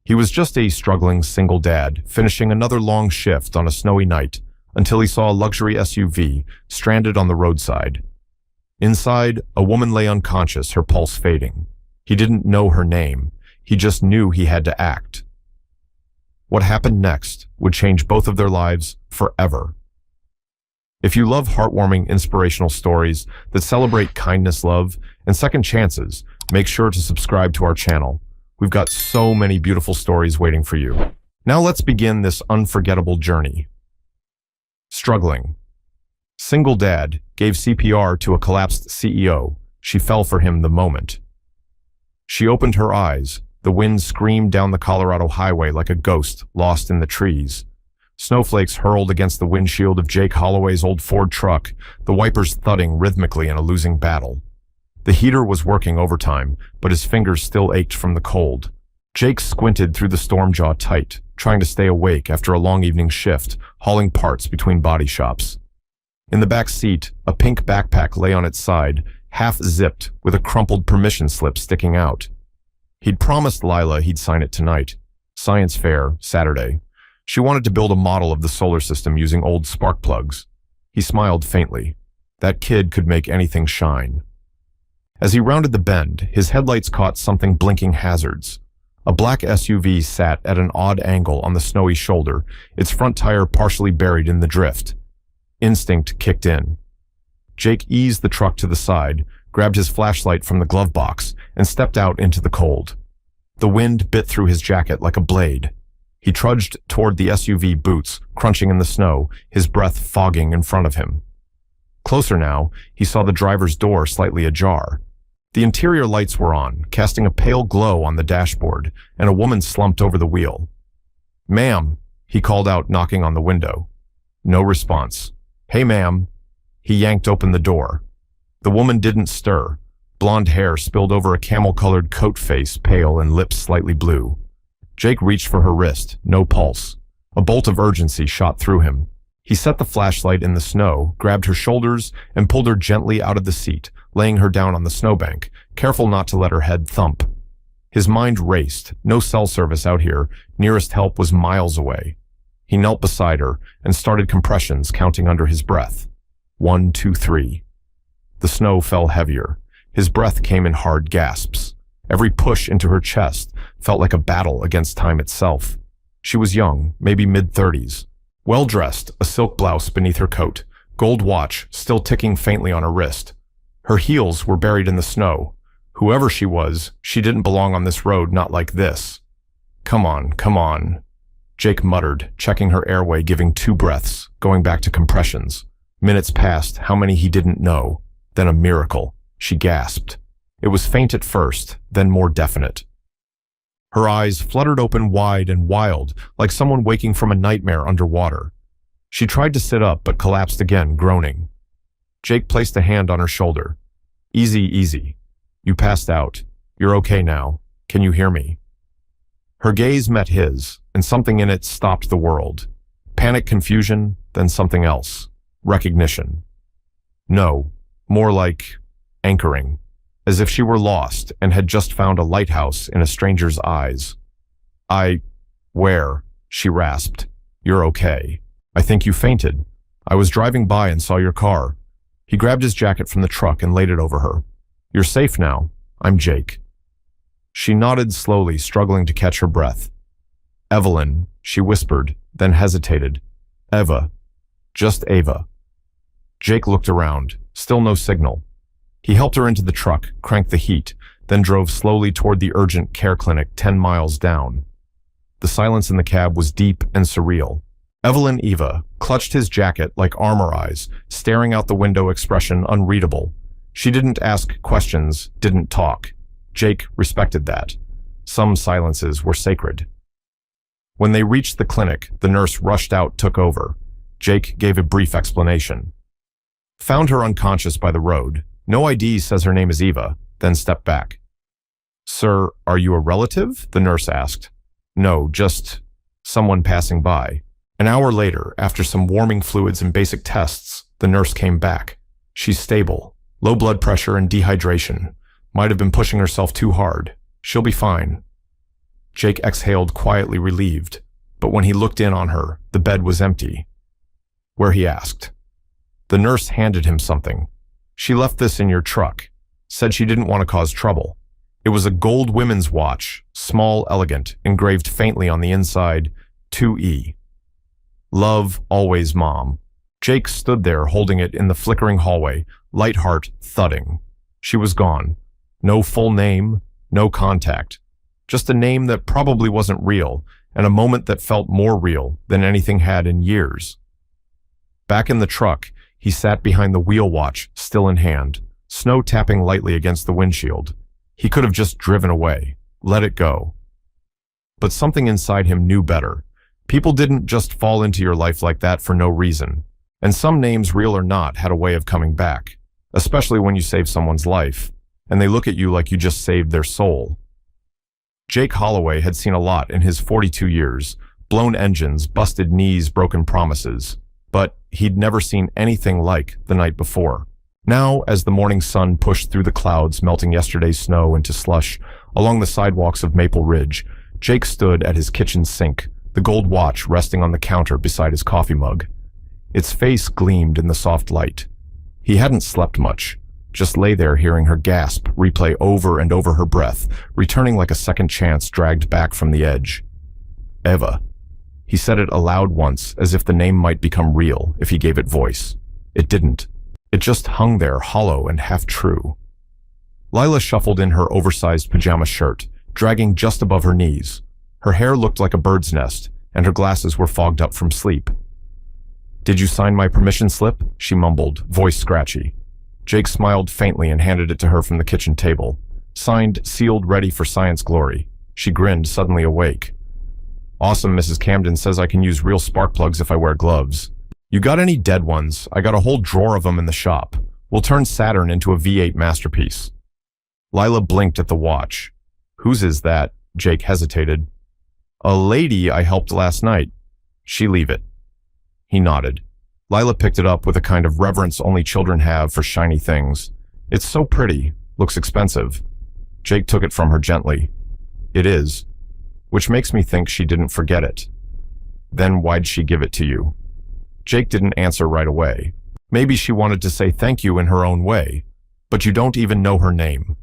He was just a struggling single dad, finishing another long shift on a snowy night until he saw a luxury SUV stranded on the roadside. Inside, a woman lay unconscious, her pulse fading. He didn't know her name. He just knew he had to act. What happened next would change both of their lives forever. If you love heartwarming, inspirational stories that celebrate kindness, love, and second chances, make sure to subscribe to our channel. We've got so many beautiful stories waiting for you. Now let's begin this unforgettable journey. Struggling. Single dad gave CPR to a collapsed CEO. She fell for him the moment. She opened her eyes. The wind screamed down the Colorado highway like a ghost lost in the trees. Snowflakes hurled against the windshield of Jake Holloway's old Ford truck, the wipers thudding rhythmically in a losing battle. The heater was working overtime, but his fingers still ached from the cold. Jake squinted through the storm jaw tight, trying to stay awake after a long evening shift, hauling parts between body shops. In the back seat, a pink backpack lay on its side, half-zipped, with a crumpled permission slip sticking out. He'd promised Lila he'd sign it tonight. Science fair, Saturday. She wanted to build a model of the solar system using old spark plugs. He smiled faintly. That kid could make anything shine. As he rounded the bend, his headlights caught something blinking hazards. A black SUV sat at an odd angle on the snowy shoulder, its front tire partially buried in the drift. Instinct kicked in. Jake eased the truck to the side, grabbed his flashlight from the glove box, and stepped out into the cold. The wind bit through his jacket like a blade. He trudged toward the SUV, boots crunching in the snow, his breath fogging in front of him. Closer now, he saw the driver's door slightly ajar. The interior lights were on, casting a pale glow on the dashboard, and a woman slumped over the wheel. "Ma'am," he called out, knocking on the window. No response. "Hey, ma'am." He yanked open the door. The woman didn't stir. Blonde hair spilled over a camel-colored coat, face pale and lips slightly blue. Jake reached for her wrist, no pulse. A bolt of urgency shot through him. He set the flashlight in the snow, grabbed her shoulders, and pulled her gently out of the seat, laying her down on the snowbank, careful not to let her head thump. His mind raced. No cell service out here. Nearest help was miles away. He knelt beside her and started compressions, counting under his breath. 1, 2, 3. The snow fell heavier. His breath came in hard gasps. Every push into her chest felt like a battle against time itself. She was young, maybe mid-30s. Well-dressed, a silk blouse beneath her coat, gold watch still ticking faintly on her wrist. Her heels were buried in the snow. Whoever she was, she didn't belong on this road, not like this. Come on. Jake muttered, checking her airway, giving 2 breaths, going back to compressions. Minutes passed, how many he didn't know. Then a miracle. She gasped. It was faint at first, then more definite. Her eyes fluttered open wide and wild, like someone waking from a nightmare underwater. She tried to sit up, but collapsed again, groaning. Jake placed a hand on her shoulder. Easy. You passed out. You're okay now. Can you hear me?" Her gaze met his, and something in it stopped the world. Panic, confusion, then something else. Recognition. No, more like anchoring. As if she were lost and had just found a lighthouse in a stranger's eyes. Where?" she rasped. "You're okay. I think you fainted. I was driving by and saw your car." He grabbed his jacket from the truck and laid it over her. "You're safe now. I'm Jake." She nodded slowly, struggling to catch her breath. "Evelyn," she whispered, then hesitated. "Eva. Just Ava." Jake looked around. Still no signal. He helped her into the truck, cranked the heat, then drove slowly toward the urgent care clinic 10 miles down. The silence in the cab was deep and surreal. Evelyn Eva clutched his jacket like armor eyes, staring out the window, expression unreadable. She didn't ask questions, didn't talk. Jake respected that. Some silences were sacred. When they reached the clinic, the nurse rushed out, took over. Jake gave a brief explanation. "Found her unconscious by the road. No ID, says her name is Eva," then stepped back. "Sir, are you a relative?" the nurse asked. "No, just someone passing by." An hour later, after some warming fluids and basic tests, the nurse came back. "She's stable. Low blood pressure and dehydration. Might have been pushing herself too hard. She'll be fine." Jake exhaled, quietly relieved, but when he looked in on her, the bed was empty. Where, he asked. The nurse handed him something. She left this in your truck. Said she didn't want to cause trouble. It was a gold women's watch, small, elegant, engraved faintly on the inside, 2E. Love, always, Mom. Jake stood there holding it in the flickering hallway, light heart thudding. She was gone. No full name, no contact. Just a name that probably wasn't real, and a moment that felt more real than anything had in years. Back in the truck, he sat behind the wheel watch, still in hand, snow tapping lightly against the windshield. He could have just driven away, let it go. But something inside him knew better. People didn't just fall into your life like that for no reason. And some names, real or not, had a way of coming back, especially when you save someone's life, and they look at you like you just saved their soul. Jake Holloway had seen a lot in his 42 years, blown engines, busted knees, broken promises, but he'd never seen anything like the night before. Now, as the morning sun pushed through the clouds, melting yesterday's snow into slush along the sidewalks of Maple Ridge, Jake stood at his kitchen sink, the gold watch resting on the counter beside his coffee mug. Its face gleamed in the soft light. He hadn't slept much, just lay there hearing her gasp replay over and over her breath, returning like a second chance dragged back from the edge. Eva. He said it aloud once, as if the name might become real if he gave it voice. It didn't. It just hung there, hollow and half-true. Lila shuffled in her oversized pajama shirt, dragging just above her knees. Her hair looked like a bird's nest, and her glasses were fogged up from sleep. "Did you sign my permission slip?" she mumbled, voice scratchy. Jake smiled faintly and handed it to her from the kitchen table. Signed, sealed, ready for science glory. She grinned, suddenly awake. "Awesome, Mrs. Camden says I can use real spark plugs if I wear gloves. You got any dead ones? I got a whole drawer of them in the shop. We'll turn Saturn into a V8 masterpiece." Lila blinked at the watch. "Whose is that?" Jake hesitated. "A lady I helped last night. She leave it." He nodded. Lila picked it up with a kind of reverence only children have for shiny things. "It's so pretty. Looks expensive." Jake took it from her gently. "It is. Which makes me think she didn't forget it." "Then why'd she give it to you?" Jake didn't answer right away. "Maybe she wanted to say thank you in her own way. But you don't even know her name."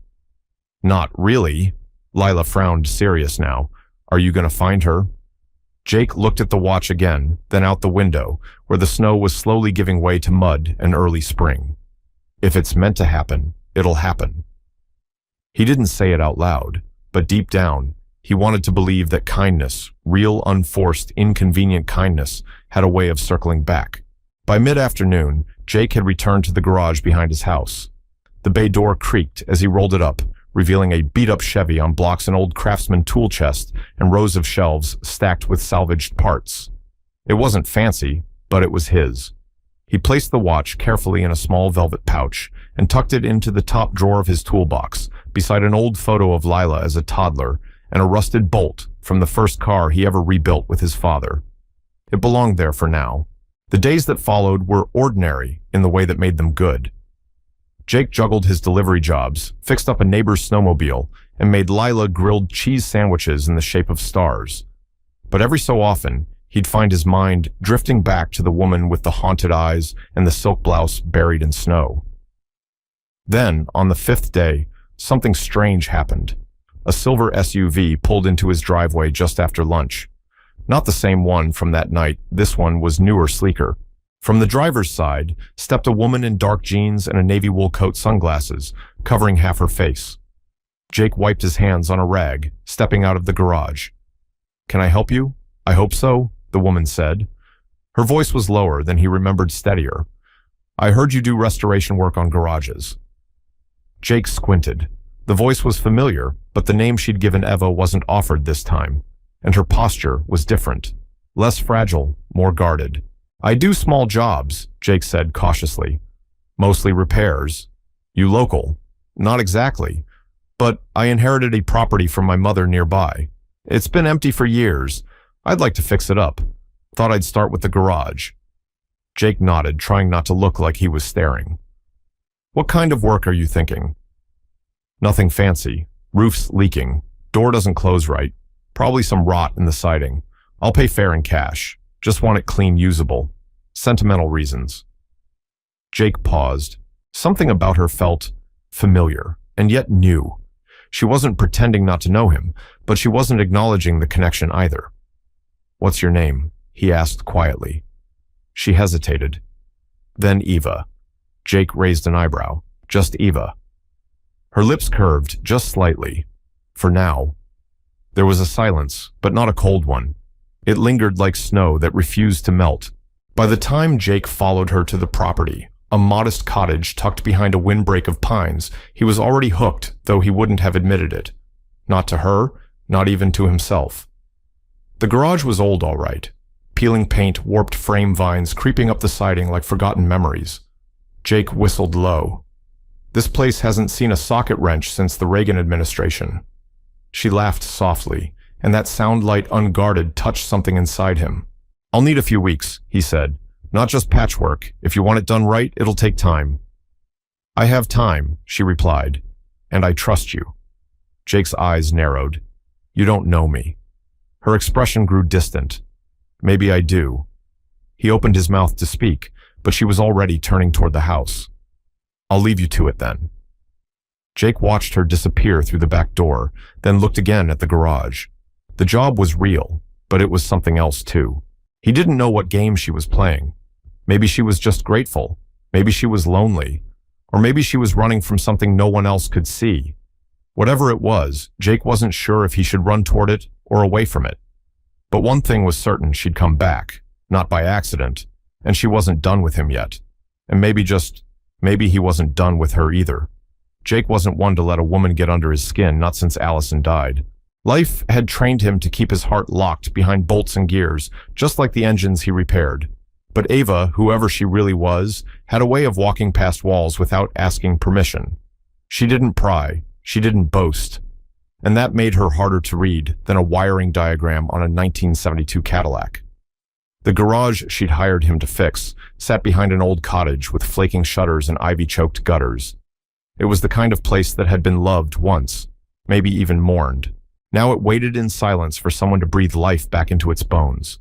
"Not really." Lila frowned, serious now. "Are you going to find her?" Jake looked at the watch again, then out the window, where the snow was slowly giving way to mud and early spring. "If it's meant to happen, it'll happen." He didn't say it out loud, but deep down, he wanted to believe that kindness, real, unforced, inconvenient kindness, had a way of circling back. By mid-afternoon, Jake had returned to the garage behind his house. The bay door creaked as he rolled it up, revealing a beat-up Chevy on blocks, an old Craftsman tool chest, and rows of shelves stacked with salvaged parts. It wasn't fancy, but it was his. He placed the watch carefully in a small velvet pouch and tucked it into the top drawer of his toolbox, beside an old photo of Lila as a toddler and a rusted bolt from the first car he ever rebuilt with his father. It belonged there for now. The days that followed were ordinary in the way that made them good. Jake juggled his delivery jobs, fixed up a neighbor's snowmobile, and made Lila grilled cheese sandwiches in the shape of stars. But every so often, he'd find his mind drifting back to the woman with the haunted eyes and the silk blouse buried in snow. Then, on the fifth day, something strange happened. A silver SUV pulled into his driveway just after lunch. Not the same one from that night, this one was newer, sleeker. From the driver's side stepped a woman in dark jeans and a navy wool coat, sunglasses, covering half her face. Jake wiped his hands on a rag, stepping out of the garage. "Can I help you?" "I hope so," the woman said. Her voice was lower than he remembered, steadier. "I heard you do restoration work on garages." Jake squinted. The voice was familiar, but the name she'd given Eva wasn't offered this time, and her posture was different, less fragile, more guarded. "I do small jobs," Jake said cautiously. "Mostly repairs." "You local?" "Not exactly, but I inherited a property from my mother nearby. It's been empty for years. I'd like to fix it up. Thought I'd start with the garage." Jake nodded, trying not to look like he was staring. "What kind of work are you thinking?" "Nothing fancy. Roof's leaking. Door doesn't close right. Probably some rot in the siding. I'll pay fair in cash. Just want it clean usable. Sentimental reasons. Jake paused. Something about her felt familiar, and yet new. She wasn't pretending not to know him, but she wasn't acknowledging the connection either. "What's your name?" he asked quietly. She hesitated. Then Eva. Jake raised an eyebrow. "Just Eva." Her lips curved just slightly. "For now." There was a silence, but not a cold one. It lingered like snow that refused to melt. By the time Jake followed her to the property, a modest cottage tucked behind a windbreak of pines, he was already hooked, though he wouldn't have admitted it. Not to her, not even to himself. The garage was old, all right. Peeling paint, warped frame vines creeping up the siding like forgotten memories. Jake whistled low. "This place hasn't seen a socket wrench since the Reagan administration." She laughed softly, and that sound light unguarded touched something inside him. "I'll need a few weeks," he said. "Not just patchwork. If you want it done right, it'll take time." "I have time," she replied, "and I trust you." Jake's eyes narrowed. "You don't know me." Her expression grew distant. "Maybe I do." He opened his mouth to speak, but she was already turning toward the house. "I'll leave you to it then." Jake watched her disappear through the back door, then looked again at the garage. The job was real, but it was something else too. He didn't know what game she was playing. Maybe she was just grateful. Maybe she was lonely. Or maybe she was running from something no one else could see. Whatever it was, Jake wasn't sure if he should run toward it or away from it. But one thing was certain: she'd come back, not by accident, and she wasn't done with him yet. And maybe he wasn't done with her either. Jake wasn't one to let a woman get under his skin, not since Allison died. Life had trained him to keep his heart locked behind bolts and gears, just like the engines he repaired. But Ava, whoever she really was, had a way of walking past walls without asking permission. She didn't pry, she didn't boast. And that made her harder to read than a wiring diagram on a 1972 Cadillac. The garage she'd hired him to fix sat behind an old cottage with flaking shutters and ivy-choked gutters. It was the kind of place that had been loved once, maybe even mourned. Now it waited in silence for someone to breathe life back into its bones.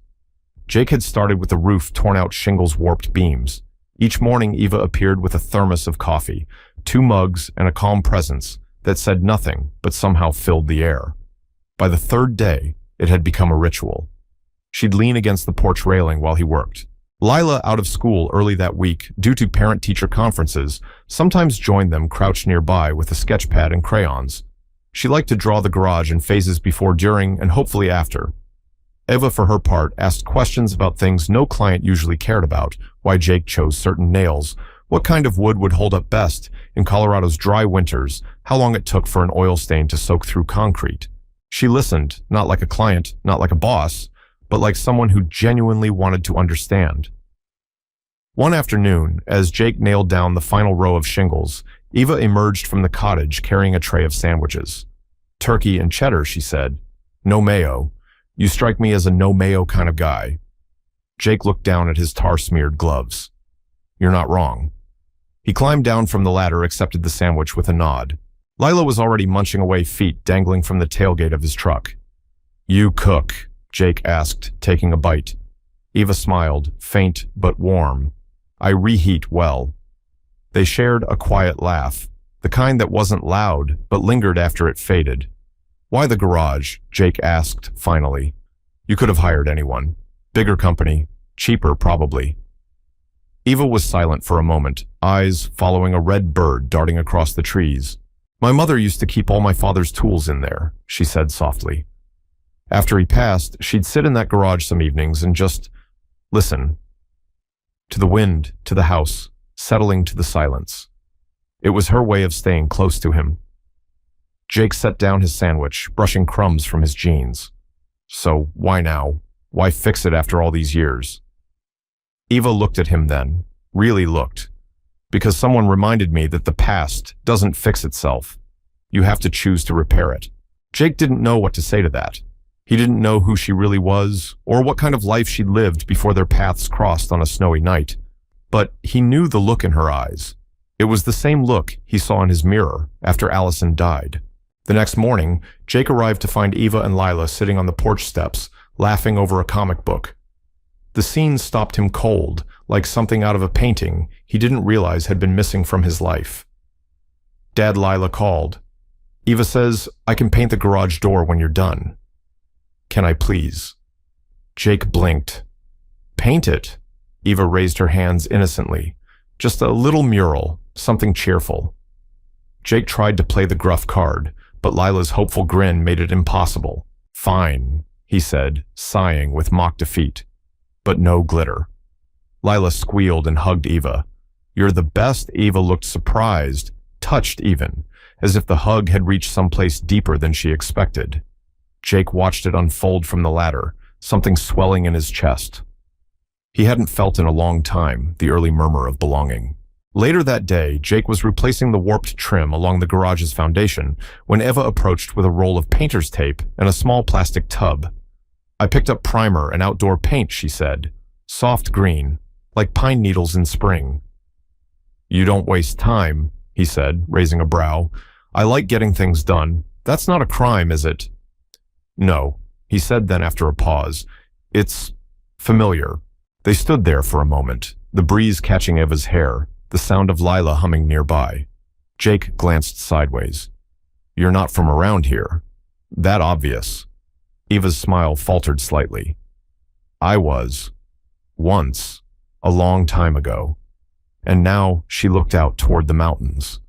Jake had started with the roof torn out, shingles, warped beams. Each morning Eva appeared with a thermos of coffee, 2 mugs, and a calm presence that said nothing but somehow filled the air. By the 3rd day, it had become a ritual. She'd lean against the porch railing while he worked. Lila, out of school early that week due to parent-teacher conferences, sometimes joined them crouched nearby with a sketch pad and crayons. She liked to draw the garage in phases before, during, and hopefully after. Eva, for her part, asked questions about things no client usually cared about: why Jake chose certain nails, what kind of wood would hold up best in Colorado's dry winters, how long it took for an oil stain to soak through concrete. She listened, not like a client, not like a boss, but like someone who genuinely wanted to understand. One afternoon, as Jake nailed down the final row of shingles, Eva emerged from the cottage carrying a tray of sandwiches. "Turkey and cheddar," she said. "No mayo. You strike me as a no mayo kind of guy." Jake looked down at his tar-smeared gloves. "You're not wrong." He climbed down from the ladder, accepted the sandwich with a nod. Lila was already munching away, feet dangling from the tailgate of his truck. "You cook?" Jake asked, taking a bite. Eva smiled, faint but warm. "I reheat well." They shared a quiet laugh, the kind that wasn't loud but lingered after it faded. "Why the garage?" Jake asked finally. "You could have hired anyone. Bigger company, cheaper probably." Eva was silent for a moment, eyes following a red bird darting across the trees. "My mother used to keep all my father's tools in there," she said softly. After he passed, she'd sit in that garage some evenings and just listen. To the wind, to the house, settling to the silence. It was her way of staying close to him. Jake set down his sandwich, brushing crumbs from his jeans. "So why now? Why fix it after all these years?" Eva looked at him then, really looked. "Because someone reminded me that the past doesn't fix itself. You have to choose to repair it." Jake didn't know what to say to that. He didn't know who she really was, or what kind of life she'd lived before their paths crossed on a snowy night. But he knew the look in her eyes. It was the same look he saw in his mirror after Allison died. The next morning, Jake arrived to find Eva and Lila sitting on the porch steps, laughing over a comic book. The scene stopped him cold, like something out of a painting he didn't realize had been missing from his life. "Dad," Lila called. "Eva says I can paint the garage door when you're done. Can I please?" Jake blinked. "Paint it?" Eva raised her hands innocently. "Just a little mural, something cheerful." Jake tried to play the gruff card, but Lila's hopeful grin made it impossible. "Fine," he said, sighing with mock defeat. But no glitter. Lila squealed and hugged Eva. "You're the best." Eva looked surprised, touched even, as if the hug had reached someplace deeper than she expected. Jake watched it unfold from the ladder, something swelling in his chest. He hadn't felt in a long time the early murmur of belonging. Later that day, Jake was replacing the warped trim along the garage's foundation when Eva approached with a roll of painter's tape and a small plastic tub. "I picked up primer and outdoor paint," she said. "Soft green, like pine needles in spring." "You don't waste time," he said, raising a brow. "I like getting things done. That's not a crime, is it?" "No," he said then after a pause. "It's familiar." They stood there for a moment, the breeze catching Eva's hair, the sound of Lila humming nearby. Jake glanced sideways. "You're not from around here. That obvious." Eva's smile faltered slightly. "I was. Once. A long time ago. And now," she looked out toward the mountains.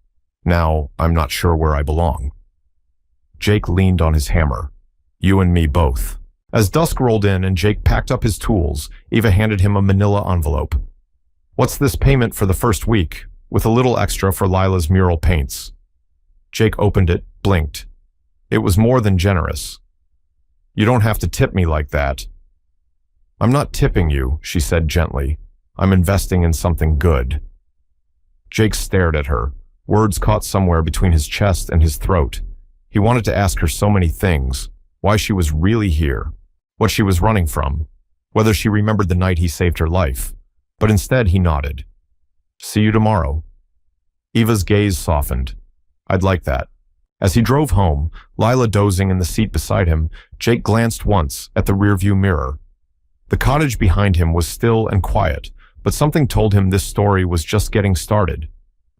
"Now I'm not sure where I belong." Jake leaned on his hammer. "You and me both." As dusk rolled in and Jake packed up his tools, Eva handed him a manila envelope. "What's this payment for the first week, with a little extra for Lila's mural paints?" Jake opened it, blinked. It was more than generous. "You don't have to tip me like that." "I'm not tipping you," she said gently. "I'm investing in something good." Jake stared at her, words caught somewhere between his chest and his throat. He wanted to ask her so many things, why she was really here, what she was running from, whether she remembered the night he saved her life. But instead he nodded. "See you tomorrow." Eva's gaze softened. "I'd like that." As he drove home, Lila dozing in the seat beside him, Jake glanced once at the rearview mirror. The cottage behind him was still and quiet, but something told him this story was just getting started.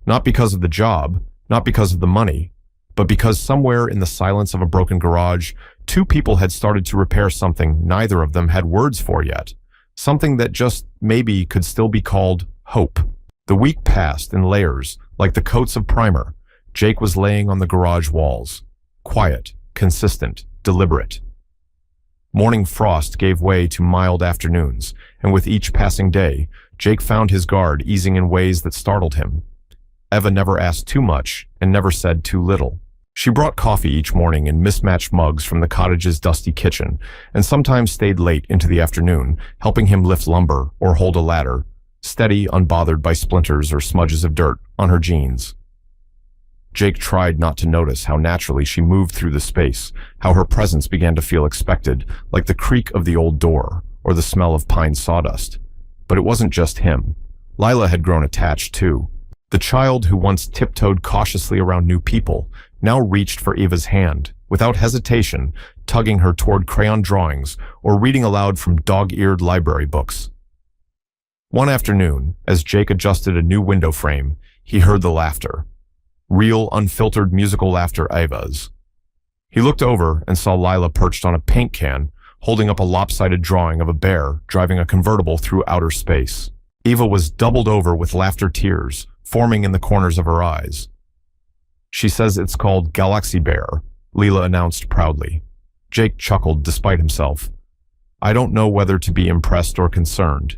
Not because of the job, not because of the money, but because somewhere in the silence of a broken garage, two people had started to repair something neither of them had words for yet. Something that just maybe could still be called hope. The week passed in layers, like the coats of primer. Jake was laying on the garage walls. Quiet, consistent, deliberate. Morning frost gave way to mild afternoons, and with each passing day, Jake found his guard easing in ways that startled him. Eva never asked too much and never said too little. She brought coffee each morning in mismatched mugs from the cottage's dusty kitchen, and sometimes stayed late into the afternoon, helping him lift lumber or hold a ladder, steady, unbothered by splinters or smudges of dirt on her jeans. Jake tried not to notice how naturally she moved through the space, how her presence began to feel expected, like the creak of the old door or the smell of pine sawdust. But it wasn't just him. Lila had grown attached too. The child who once tiptoed cautiously around new people now reached for Eva's hand, without hesitation, tugging her toward crayon drawings or reading aloud from dog-eared library books. One afternoon, as Jake adjusted a new window frame, he heard the laughter. Real, unfiltered musical laughter Eva's. He looked over and saw Lila perched on a paint can, holding up a lopsided drawing of a bear driving a convertible through outer space. Eva was doubled over with laughter tears, forming in the corners of her eyes. "She says it's called Galaxy Bear," Lila announced proudly. Jake chuckled despite himself. "I don't know whether to be impressed or concerned."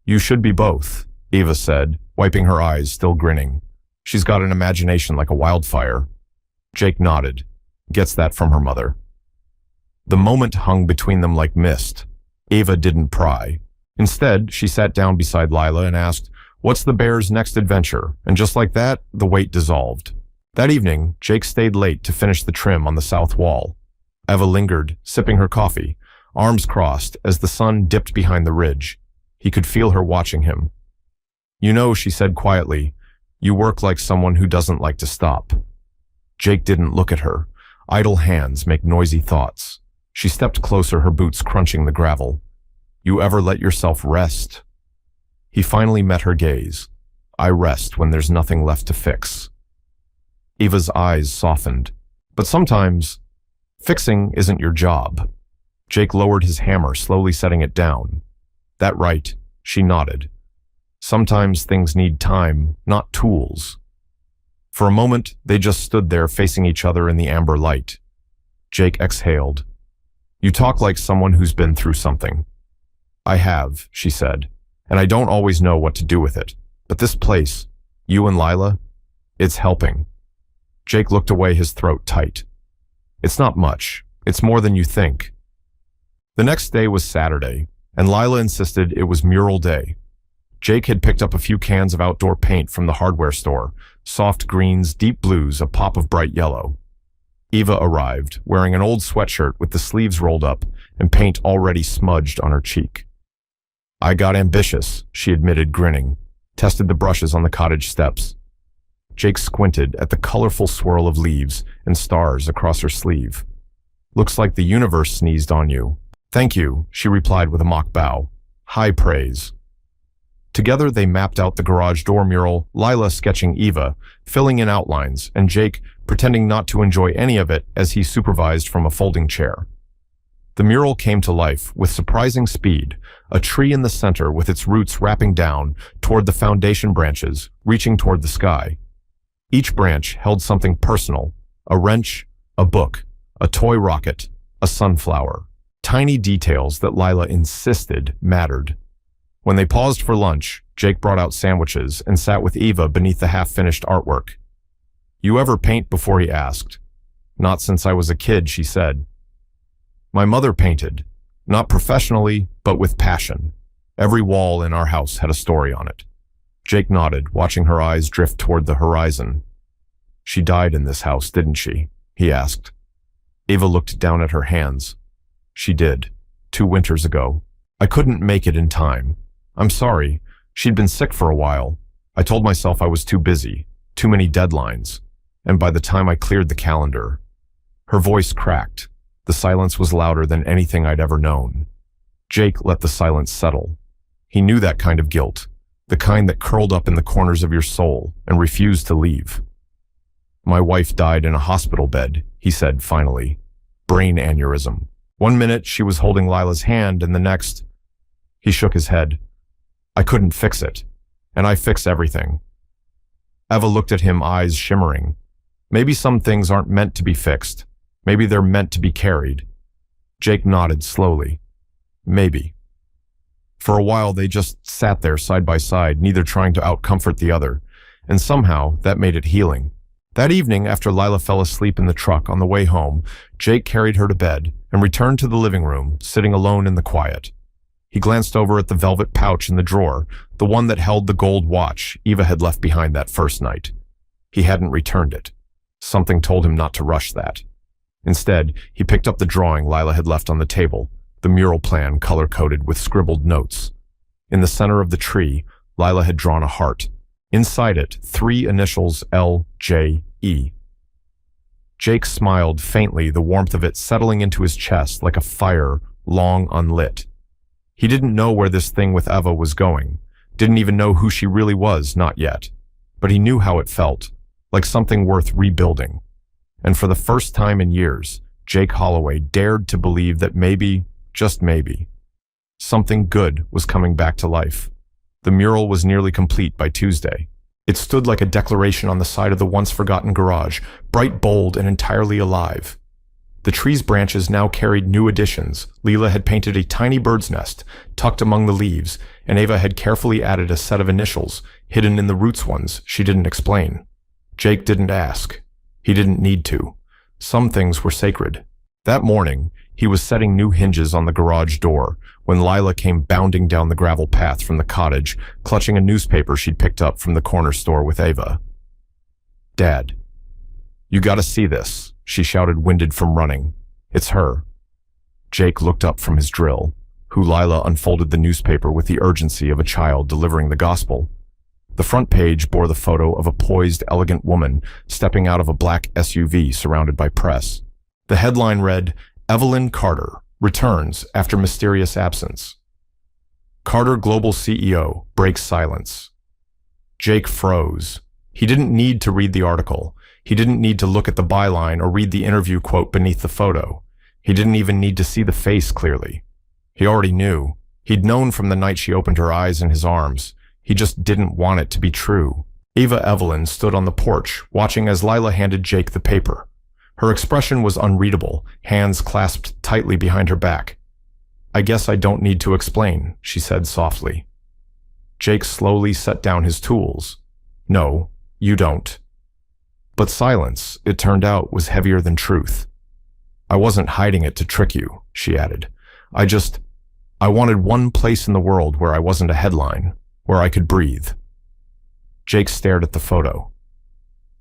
"You should be both," Eva said, wiping her eyes, still grinning. "She's got an imagination like a wildfire." Jake nodded. Gets that from her mother. The moment hung between them like mist. Eva didn't pry. Instead, she sat down beside Lila and asked, "What's the bear's next adventure?" And just like that, the weight dissolved. That evening, Jake stayed late to finish the trim on the south wall. Eva lingered, sipping her coffee, arms crossed as the sun dipped behind the ridge. He could feel her watching him. "You know," she said quietly, "you work like someone who doesn't like to stop." Jake didn't look at her, Idle hands make noisy thoughts. She stepped closer, her boots crunching the gravel. You ever let yourself rest? He finally met her gaze. I rest when there's nothing left to fix. Eva's eyes softened. But sometimes, fixing isn't your job. Jake lowered his hammer, slowly setting it down. That right, she nodded. Sometimes things need time, not tools. For a moment, they just stood there facing each other in the amber light. Jake exhaled. You talk like someone who's been through something. I have, she said, and I don't always know what to do with it. But this place, you and Lila, it's helping. Jake looked away, his throat tight. It's not much. It's more than you think. The next day was Saturday, and Lila insisted it was mural day. Jake had picked up a few cans of outdoor paint from the hardware store, soft greens, deep blues, a pop of bright yellow. Eva arrived, wearing an old sweatshirt with the sleeves rolled up and paint already smudged on her cheek. I got ambitious, she admitted, grinning, tested the brushes on the cottage steps. Jake squinted at the colorful swirl of leaves and stars across her sleeve. Looks like the universe sneezed on you. Thank you, she replied with a mock bow. High praise. Together they mapped out the garage door mural, Lila sketching Eva, filling in outlines, and Jake pretending not to enjoy any of it as he supervised from a folding chair. The mural came to life with surprising speed, a tree in the center with its roots wrapping down toward the foundation branches, reaching toward the sky. Each branch held something personal, a wrench, a book, a toy rocket, a sunflower. Tiny details that Lila insisted mattered. When they paused for lunch, Jake brought out sandwiches and sat with Eva beneath the half-finished artwork. You ever paint before, he asked. Not since I was a kid, she said. My mother painted, not professionally, but with passion. Every wall in our house had a story on it. Jake nodded, watching her eyes drift toward the horizon. She died in this house, didn't she? He asked. Eva looked down at her hands. She did, 2 winters ago. I couldn't make it in time. I'm sorry. She'd been sick for a while. I told myself I was too busy, too many deadlines. And by the time I cleared the calendar, her voice cracked. The silence was louder than anything I'd ever known. Jake let the silence settle. He knew that kind of guilt, the kind that curled up in the corners of your soul and refused to leave. My wife died in a hospital bed, he said finally. Brain aneurysm. 1 minute she was holding Lila's hand, and the next, he shook his head. I couldn't fix it, and I fix everything. Eva looked at him, eyes shimmering. Maybe some things aren't meant to be fixed. Maybe they're meant to be carried. Jake nodded slowly. Maybe. For a while they just sat there side by side, neither trying to outcomfort the other, and somehow that made it healing. That evening, after Lila fell asleep in the truck on the way home, Jake carried her to bed and returned to the living room, sitting alone in the quiet. He glanced over at the velvet pouch in the drawer, the one that held the gold watch Eva had left behind that first night. He hadn't returned it. Something told him not to rush that. Instead, he picked up the drawing Lila had left on the table, the mural plan color-coded with scribbled notes. In the center of the tree, Lila had drawn a heart. Inside it, 3 initials L-J-E. Jake smiled faintly, the warmth of it settling into his chest like a fire long unlit. He didn't know where this thing with Eva was going, didn't even know who she really was, not yet. But he knew how it felt, like something worth rebuilding. And for the first time in years, Jake Holloway dared to believe that maybe, just maybe, something good was coming back to life. The mural was nearly complete by Tuesday. It stood like a declaration on the side of the once-forgotten garage, bright, bold, and entirely alive. The tree's branches now carried new additions. Lila had painted a tiny bird's nest, tucked among the leaves, and Eva had carefully added a set of initials, hidden in the roots ones she didn't explain. Jake didn't ask. He didn't need to. Some things were sacred. That morning, he was setting new hinges on the garage door when Lila came bounding down the gravel path from the cottage, clutching a newspaper she'd picked up from the corner store with Eva. Dad, you gotta see this, she shouted, winded from running. It's her. Jake looked up from his drill, who Lila unfolded the newspaper with the urgency of a child delivering the gospel. The front page bore the photo of a poised, elegant woman stepping out of a black SUV surrounded by press. The headline read, "Evelyn Carter returns after mysterious absence." Carter Global CEO breaks silence. Jake froze. He didn't need to read the article. He didn't need to look at the byline or read the interview quote beneath the photo. He didn't even need to see the face clearly. He already knew. He'd known from the night she opened her eyes in his arms. He just didn't want it to be true. Eva Evelyn stood on the porch, watching as Lila handed Jake the paper. Her expression was unreadable, hands clasped tightly behind her back. "I guess I don't need to explain," she said softly. Jake slowly set down his tools. "No, you don't." But silence, it turned out, was heavier than truth. "I wasn't hiding it to trick you," she added. I wanted one place in the world where I wasn't a headline, where I could breathe." Jake stared at the photo.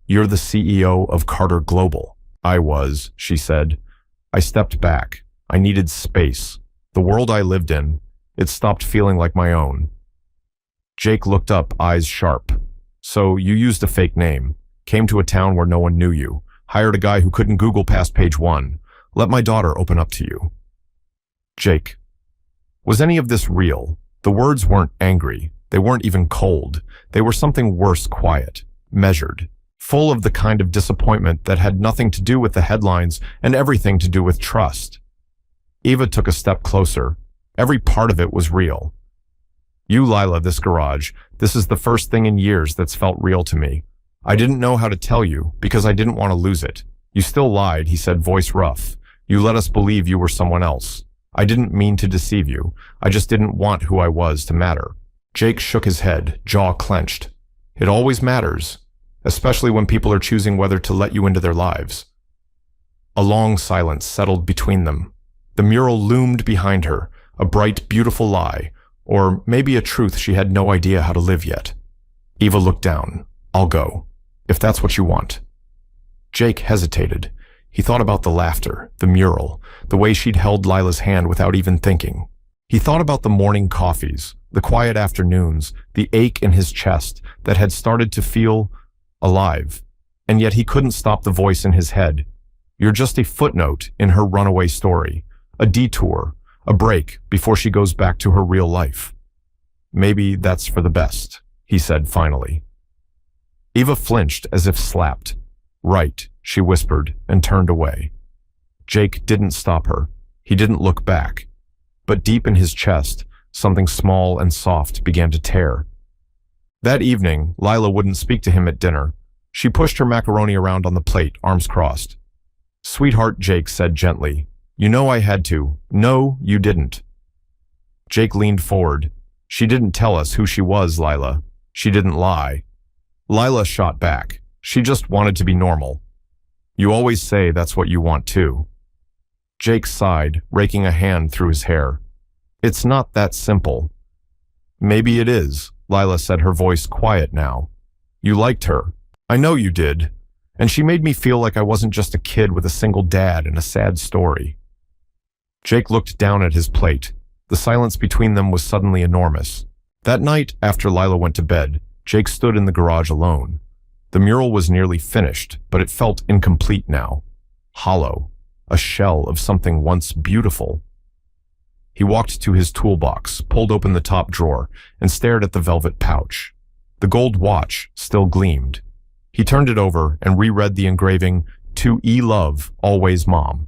"You're the CEO of Carter Global." "I was," she said. "I stepped back. I needed space. The world I lived in, it stopped feeling like my own." Jake looked up, eyes sharp. "So you used a fake name, came to a town where no one knew you, hired a guy who couldn't Google past page 1. Let my daughter open up to you." "Jake, was any of this real?" The words weren't angry. They weren't even cold. They were something worse, quiet, measured, full of the kind of disappointment that had nothing to do with the headlines and everything to do with trust. Eva took a step closer. Every part of it was real. "You, Lila, this garage, this is the first thing in years that's felt real to me. I didn't know how to tell you because I didn't want to lose it. You still lied," he said, voice rough. "You let us believe you were someone else. I didn't mean to deceive you. I just didn't want who I was to matter." Jake shook his head, jaw clenched. "It always matters, especially when people are choosing whether to let you into their lives." A long silence settled between them. The mural loomed behind her, a bright, beautiful lie, or maybe a truth she had no idea how to live yet. Eva looked down. "I'll go, if that's what you want." Jake hesitated. He thought about the laughter, the mural, the way she'd held Lila's hand without even thinking. He thought about the morning coffees, the quiet afternoons, the ache in his chest that had started to feel alive, and yet he couldn't stop the voice in his head. "You're just a footnote in her runaway story, a detour, a break before she goes back to her real life." "Maybe that's for the best," he said finally. Eva flinched as if slapped. "Right," she whispered and turned away. Jake didn't stop her. He didn't look back. But deep in his chest, something small and soft began to tear. That evening, Lila wouldn't speak to him at dinner. She pushed her macaroni around on the plate, arms crossed. "Sweetheart," Jake said gently, "you know I had to." "No, you didn't." Jake leaned forward. "She didn't tell us who she was, Lila. She didn't lie." Lila shot back. "She just wanted to be normal." "You always say that's what you want too." Jake sighed, raking a hand through his hair. "It's not that simple." "Maybe it is," Lila said, her voice quiet now. "You liked her. I know you did. And she made me feel like I wasn't just a kid with a single dad and a sad story." Jake looked down at his plate. The silence between them was suddenly enormous. That night, after Lila went to bed, Jake stood in the garage alone. The mural was nearly finished, but it felt incomplete now. Hollow. A shell of something once beautiful. He walked to his toolbox, pulled open the top drawer, and stared at the velvet pouch. The gold watch still gleamed. He turned it over and reread the engraving, "To E. Love, always Mom."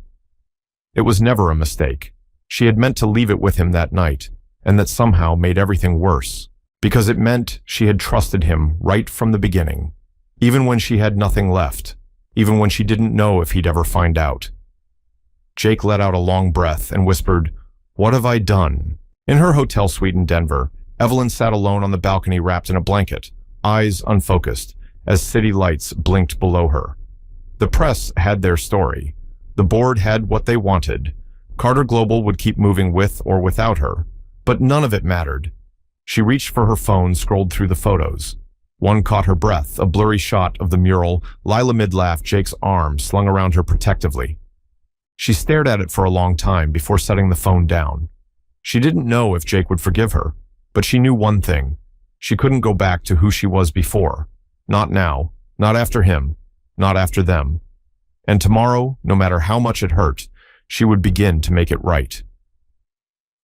It was never a mistake. She had meant to leave it with him that night, and that somehow made everything worse, because it meant she had trusted him right from the beginning, even when she had nothing left, even when she didn't know if he'd ever find out. Jake let out a long breath and whispered, "What have I done?" In her hotel suite in Denver, Evelyn sat alone on the balcony wrapped in a blanket, eyes unfocused, as city lights blinked below her. The press had their story. The board had what they wanted. Carter Global would keep moving with or without her, but none of it mattered. She reached for her phone, scrolled through the photos. One caught her breath, a blurry shot of the mural, Lila mid-laugh, Jake's arm slung around her protectively. She stared at it for a long time before setting the phone down. She didn't know if Jake would forgive her, but she knew one thing. She couldn't go back to who she was before. Not now, not after him, not after them. And tomorrow, no matter how much it hurt, she would begin to make it right.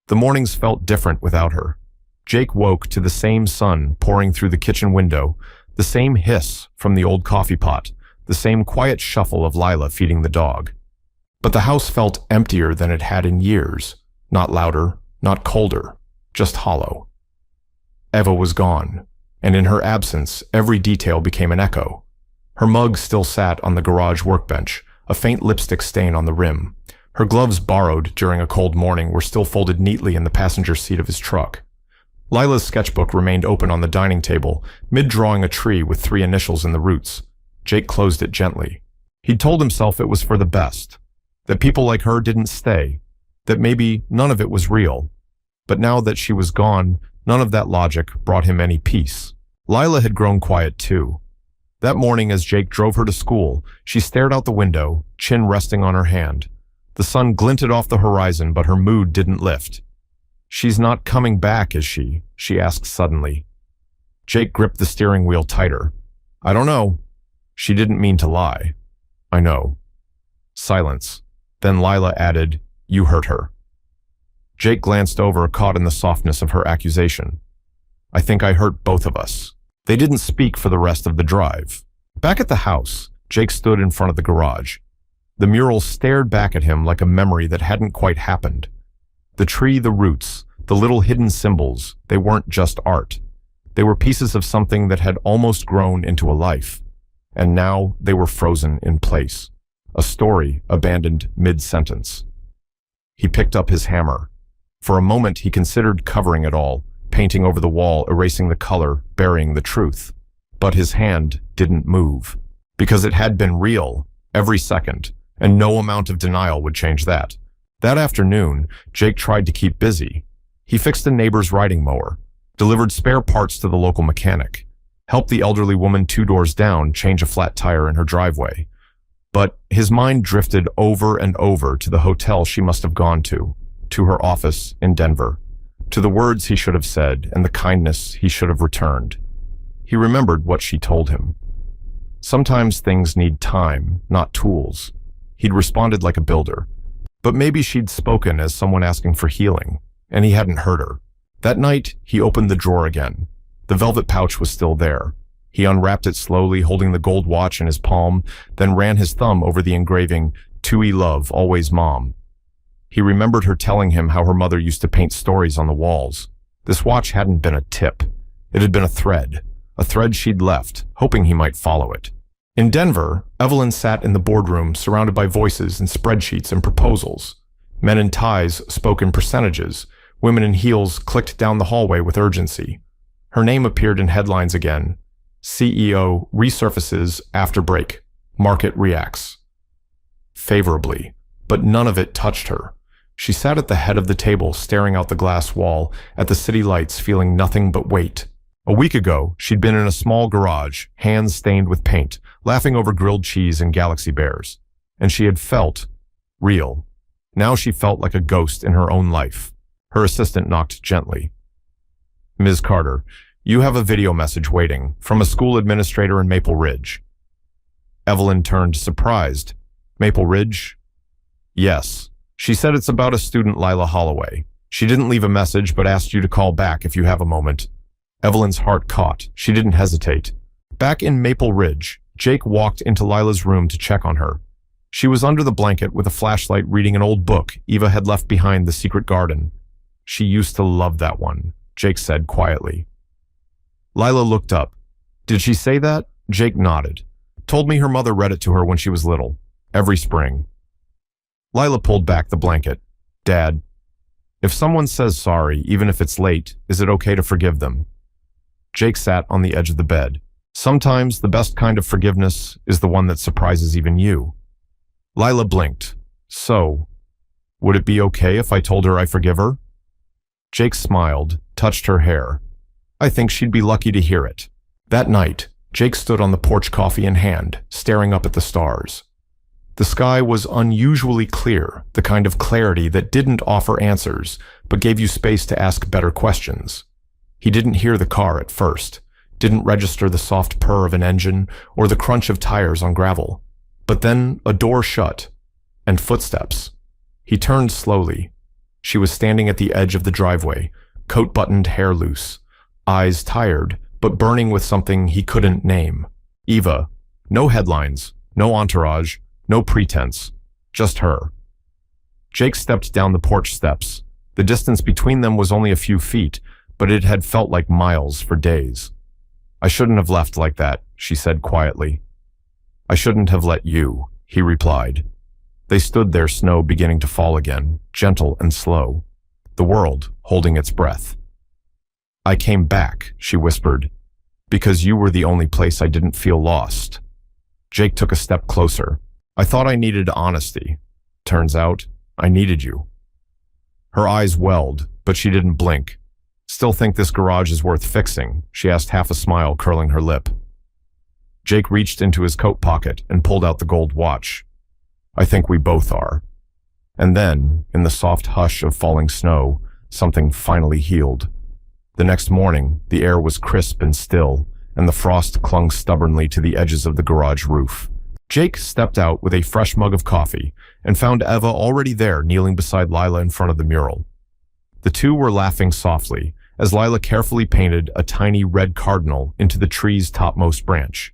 The mornings felt different without her. Jake woke to the same sun pouring through the kitchen window, the same hiss from the old coffee pot, the same quiet shuffle of Lila feeding the dog. But the house felt emptier than it had in years, not louder, not colder, just hollow. Eva was gone, and in her absence, every detail became an echo. Her mug still sat on the garage workbench, a faint lipstick stain on the rim. Her gloves, borrowed during a cold morning, were still folded neatly in the passenger seat of his truck. Lila's sketchbook remained open on the dining table, mid-drawing a tree with 3 initials in the roots. Jake closed it gently. He'd told himself it was for the best, that people like her didn't stay, that maybe none of it was real. But now that she was gone, none of that logic brought him any peace. Lila had grown quiet too. That morning as Jake drove her to school, she stared out the window, chin resting on her hand. The sun glinted off the horizon, but her mood didn't lift. "She's not coming back, is she?" she asked suddenly. Jake gripped the steering wheel tighter. "I don't know." She didn't mean to lie. "I know." Silence. Then Lila added, "You hurt her." Jake glanced over, caught in the softness of her accusation. "I think I hurt both of us." They didn't speak for the rest of the drive. Back at the house, Jake stood in front of the garage. The mural stared back at him like a memory that hadn't quite happened. The tree, the roots, the little hidden symbols, they weren't just art. They were pieces of something that had almost grown into a life. And now they were frozen in place. A story abandoned mid-sentence. He picked up his hammer. For a moment he considered covering it all, painting over the wall, erasing the color, burying the truth. But his hand didn't move. Because it had been real, every second, and no amount of denial would change that. That afternoon, Jake tried to keep busy. He fixed a neighbor's riding mower, delivered spare parts to the local mechanic, helped the elderly woman 2 doors down change a flat tire in her driveway. But his mind drifted over and over to the hotel she must have gone to her office in Denver, to the words he should have said and the kindness he should have returned. He remembered what she told him. Sometimes things need time, not tools. He'd responded like a builder. But maybe she'd spoken as someone asking for healing, and he hadn't heard her. That night, he opened the drawer again. The velvet pouch was still there. He unwrapped it slowly, holding the gold watch in his palm, then ran his thumb over the engraving, "To E Love, Always Mom." He remembered her telling him how her mother used to paint stories on the walls. This watch hadn't been a tip. It had been a thread she'd left, hoping he might follow it. In Denver, Evelyn sat in the boardroom surrounded by voices and spreadsheets and proposals. Men in ties spoke in percentages. Women in heels clicked down the hallway with urgency. Her name appeared in headlines again. CEO resurfaces after break. Market reacts. Favorably, but none of it touched her. She sat at the head of the table, staring out the glass wall, at the city lights, feeling nothing but weight. A week ago, she'd been in a small garage, hands stained with paint, laughing over grilled cheese and galaxy bears. And she had felt real. Now she felt like a ghost in her own life. Her assistant knocked gently. "Ms. Carter, you have a video message waiting from a school administrator in Maple Ridge." Evelyn turned surprised. "Maple Ridge?" "Yes. She said it's about a student, Lila Holloway. She didn't leave a message but asked you to call back if you have a moment." Evelyn's heart caught. She didn't hesitate. Back in Maple Ridge, Jake walked into Lila's room to check on her. She was under the blanket with a flashlight reading an old book Eva had left behind, The Secret Garden. "She used to love that one," Jake said quietly. Lila looked up. "Did she say that?" Jake nodded. "Told me her mother read it to her when she was little. Every spring." Lila pulled back the blanket. "Dad, if someone says sorry, even if it's late, is it okay to forgive them?" Jake sat on the edge of the bed. "Sometimes the best kind of forgiveness is the one that surprises even you." Lila blinked. "So, would it be okay if I told her I forgive her?" Jake smiled, touched her hair. "I think she'd be lucky to hear it." That night, Jake stood on the porch, coffee in hand, staring up at the stars. The sky was unusually clear, the kind of clarity that didn't offer answers, but gave you space to ask better questions. He didn't hear the car at first, didn't register the soft purr of an engine or the crunch of tires on gravel. But then a door shut, and footsteps. He turned slowly. She was standing at the edge of the driveway, coat buttoned, hair loose, eyes tired, but burning with something he couldn't name. Eva. No headlines, no entourage, no pretense. Just her. Jake stepped down the porch steps. The distance between them was only a few feet, but it had felt like miles for days. "I shouldn't have left like that," she said quietly. "I shouldn't have let you," he replied. They stood there, snow beginning to fall again, gentle and slow, the world holding its breath. "I came back," she whispered, "because you were the only place I didn't feel lost." Jake took a step closer. "I thought I needed honesty. Turns out, I needed you." Her eyes welled, but she didn't blink. "Still think this garage is worth fixing?" she asked, half a smile curling her lip. Jake reached into his coat pocket and pulled out the gold watch. "I think we both are." And then, in the soft hush of falling snow, something finally healed. The next morning, the air was crisp and still, and the frost clung stubbornly to the edges of the garage roof. Jake stepped out with a fresh mug of coffee and found Eva already there, kneeling beside Lila in front of the mural. The two were laughing softly as Lila carefully painted a tiny red cardinal into the tree's topmost branch.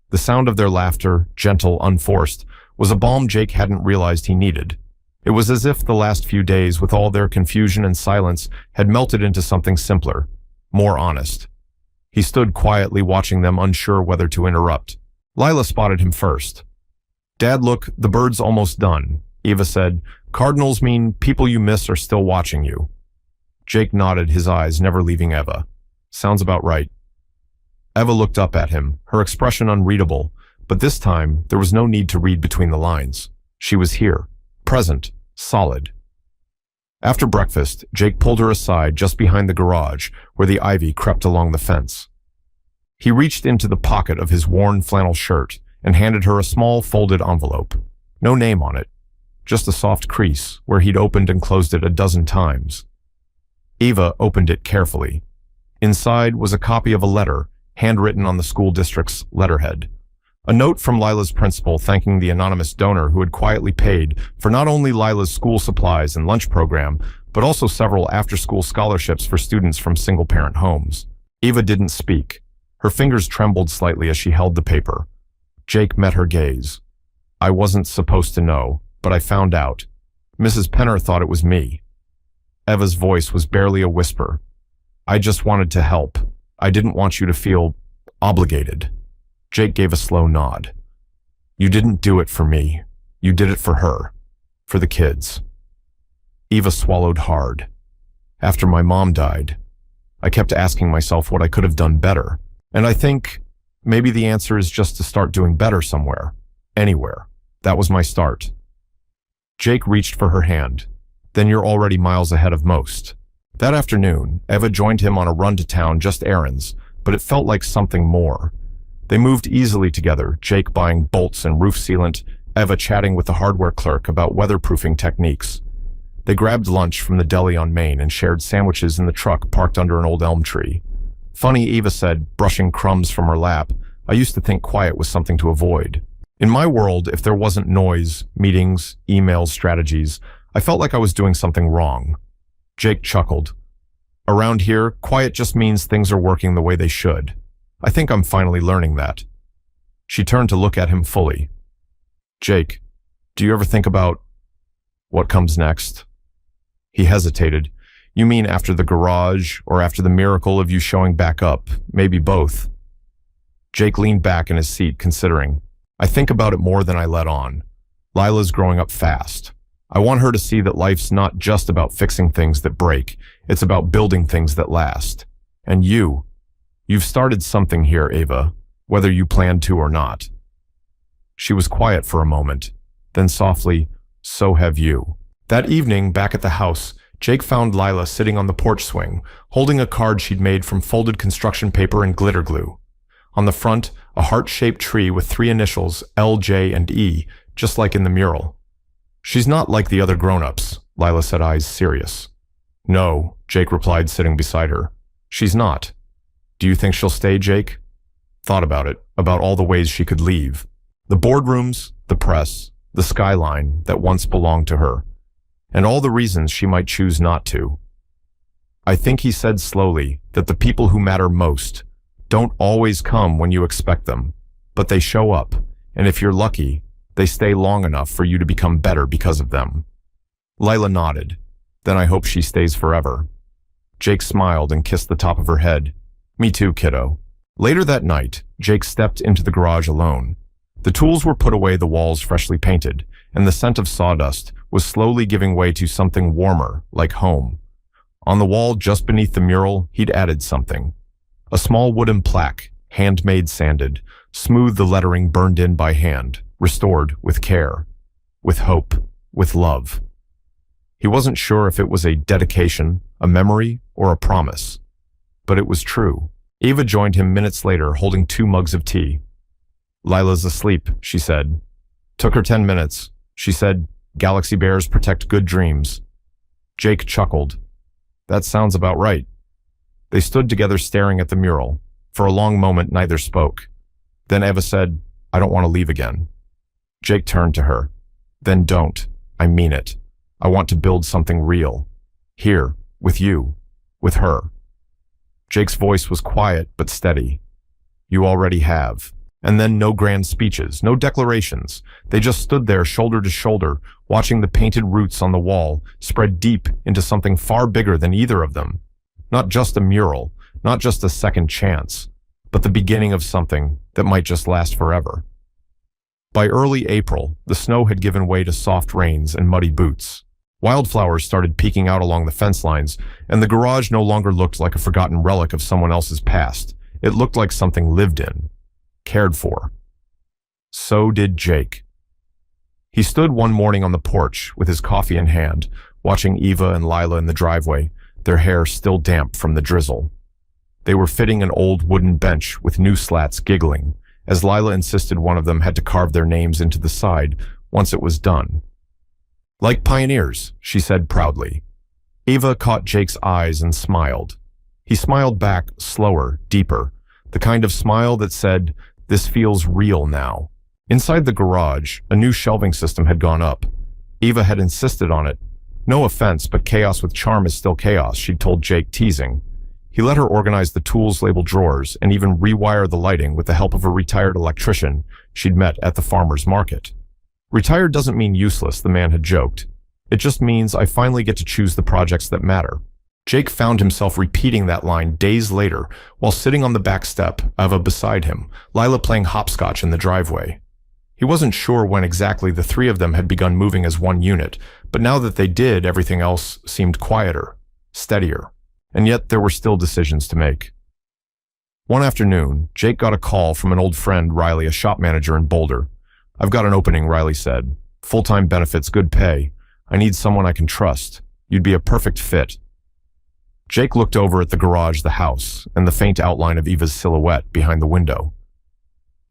The sound of their laughter, gentle, unforced, was a balm Jake hadn't realized he needed. It was as if the last few days, with all their confusion and silence, had melted into something simpler, more honest. He stood quietly watching them, unsure whether to interrupt. Lila spotted him first. "Dad, look, the bird's almost done," Eva said. "Cardinals mean people you miss are still watching you." Jake nodded, his eyes never leaving Eva. "Sounds about right." Eva looked up at him, her expression unreadable, but this time there was no need to read between the lines. She was here, present, solid. After breakfast, Jake pulled her aside just behind the garage where the ivy crept along the fence. He reached into the pocket of his worn flannel shirt and handed her a small folded envelope. No name on it, just a soft crease where he'd opened and closed it a dozen times. Eva opened it carefully. Inside was a copy of a letter, handwritten on the school district's letterhead. A note from Lila's principal thanking the anonymous donor who had quietly paid for not only Lila's school supplies and lunch program, but also several after-school scholarships for students from single-parent homes. Eva didn't speak. Her fingers trembled slightly as she held the paper. Jake met her gaze. "I wasn't supposed to know, but I found out. Mrs. Penner thought it was me." Eva's voice was barely a whisper. "I just wanted to help. I didn't want you to feel obligated." Jake gave a slow nod. "You didn't do it for me. You did it for her. For the kids." Eva swallowed hard. "After my mom died, I kept asking myself what I could have done better. And I think maybe the answer is just to start doing better somewhere. Anywhere. That was my start." Jake reached for her hand. "Then you're already miles ahead of most." That afternoon, Eva joined him on a run to town, just errands, but it felt like something more. They moved easily together, Jake buying bolts and roof sealant, Eva chatting with the hardware clerk about weatherproofing techniques. They grabbed lunch from the deli on Main and shared sandwiches in the truck parked under an old elm tree. "Funny," Eva said, brushing crumbs from her lap, "I used to think quiet was something to avoid. In my world, if there wasn't noise, meetings, emails, strategies, I felt like I was doing something wrong." Jake chuckled. "Around here, quiet just means things are working the way they should. I think I'm finally learning that." She turned to look at him fully. "Jake, do you ever think about what comes next?" He hesitated. "You mean after the garage, or after the miracle of you showing back up? Maybe both." Jake leaned back in his seat, considering. "I think about it more than I let on. Lila's growing up fast. I want her to see that life's not just about fixing things that break. It's about building things that last. And you've started something here, Eva, whether you planned to or not." She was quiet for a moment, then softly, "So have you." That evening, back at the house, Jake found Lila sitting on the porch swing, holding a card she'd made from folded construction paper and glitter glue. On the front, a heart-shaped tree with 3 initials, L, J, and E, just like in the mural. "She's not like the other grown-ups," Lila said, eyes serious. "No," Jake replied, sitting beside her. "She's not. Do you think she'll stay, Jake?" Thought about it, about all the ways she could leave. The boardrooms, the press, the skyline that once belonged to her, and all the reasons she might choose not to. I think he said slowly that the people who matter most don't always come when you expect them, but they show up, and if you're lucky, they stay long enough for you to become better because of them. Lila nodded. Then I hope she stays forever. Jake smiled and kissed the top of her head. Me too, kiddo. Later that night, Jake stepped into the garage alone. The tools were put away, the walls freshly painted, and the scent of sawdust was slowly giving way to something warmer, like home. On the wall just beneath the mural, he'd added something. A small wooden plaque, handmade sanded, smooth, the lettering burned in by hand, restored with care, with hope, with love. He wasn't sure if it was a dedication, a memory, or a promise. But it was true. Eva joined him minutes later, holding 2 mugs of tea. Lila's asleep, she said. Took her 10 minutes. She said, Galaxy bears protect good dreams. Jake chuckled. That sounds about right. They stood together staring at the mural. For a long moment, neither spoke. Then Eva said, I don't want to leave again. Jake turned to her. Then don't. I mean it. I want to build something real. Here, with you, with her. Jake's voice was quiet but steady. You already have. And then no grand speeches, no declarations. They just stood there shoulder to shoulder, watching the painted roots on the wall spread deep into something far bigger than either of them. Not just a mural, not just a second chance, but the beginning of something that might just last forever. By early April, the snow had given way to soft rains and muddy boots. Wildflowers started peeking out along the fence lines, and the garage no longer looked like a forgotten relic of someone else's past. It looked like something lived in, cared for. So did Jake. He stood one morning on the porch with his coffee in hand, watching Eva and Lila in the driveway, their hair still damp from the drizzle. They were fitting an old wooden bench with new slats, giggling, as Lila insisted one of them had to carve their names into the side once it was done. Like pioneers, she said proudly. Eva caught Jake's eyes and smiled. He smiled back, slower, deeper, the kind of smile that said, this feels real now. Inside the garage, a new shelving system had gone up. Eva had insisted on it. No offense, but chaos with charm is still chaos, she'd told Jake, teasing. He let her organize the tools-labeled drawers and even rewire the lighting with the help of a retired electrician she'd met at the farmer's market. Retired doesn't mean useless, the man had joked. It just means I finally get to choose the projects that matter. Jake found himself repeating that line days later while sitting on the back step, Eva beside him, Lila playing hopscotch in the driveway. He wasn't sure when exactly the 3 of them had begun moving as one unit, but now that they did, everything else seemed quieter, steadier, and yet there were still decisions to make. One afternoon, Jake got a call from an old friend, Riley, a shop manager in Boulder. I've got an opening, Riley said. Full-time benefits, good pay. I need someone I can trust. You'd be a perfect fit. Jake looked over at the garage, the house, and the faint outline of Eva's silhouette behind the window.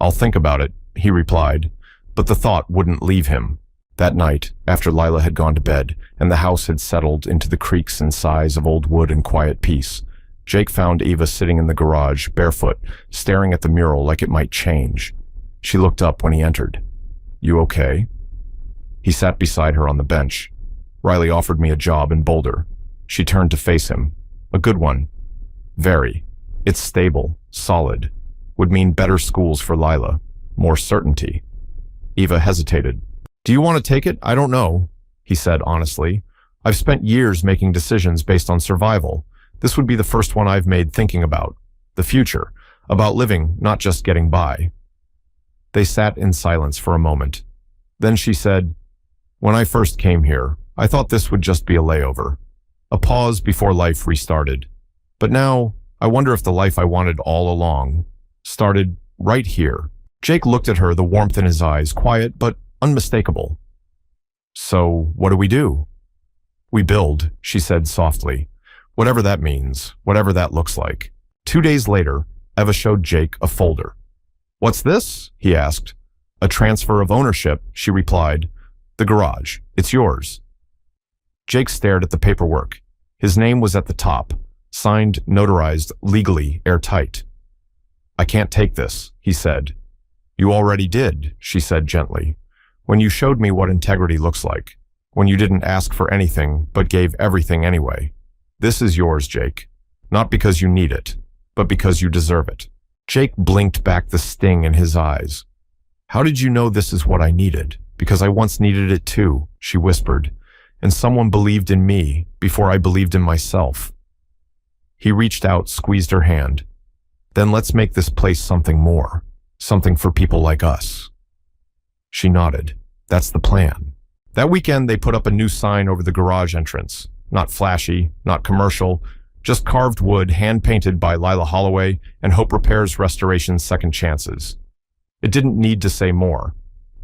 I'll think about it, he replied, but the thought wouldn't leave him. That night, after Lila had gone to bed, and the house had settled into the creaks and sighs of old wood and quiet peace, Jake found Eva sitting in the garage, barefoot, staring at the mural like it might change. She looked up when he entered. You okay? He sat beside her on the bench. Riley offered me a job in Boulder. She turned to face him. A good one. Very. It's stable, solid. Would mean better schools for Lila. More certainty. Eva hesitated. Do you want to take it? I don't know, he said honestly. I've spent years making decisions based on survival. This would be the first one I've made thinking about the future, about living, not just getting by. They sat in silence for a moment. Then she said, when I first came here, I thought this would just be a layover. A pause before life restarted. But now, I wonder if the life I wanted all along started right here. Jake looked at her, the warmth in his eyes, quiet but unmistakable. So, what do we do? We build, she said softly. Whatever that means, whatever that looks like. 2 days later, Eva showed Jake a folder. What's this? He asked. A transfer of ownership, she replied. The garage. It's yours. Jake stared at the paperwork. His name was at the top, signed, notarized, legally, airtight. I can't take this, he said. You already did, she said gently. When you showed me what integrity looks like. When you didn't ask for anything, but gave everything anyway. This is yours, Jake. Not because you need it, but because you deserve it. Jake blinked back the sting in his eyes. How did you know this is what I needed? Because I once needed it too, she whispered. And someone believed in me before I believed in myself. He reached out, squeezed her hand. Then let's make this place something more. Something for people like us. She nodded. That's the plan. That weekend, they put up a new sign over the garage entrance. Not flashy, not commercial, just carved wood, hand-painted by Lila Holloway and Hope Repairs Restoration's Second Chances. It didn't need to say more.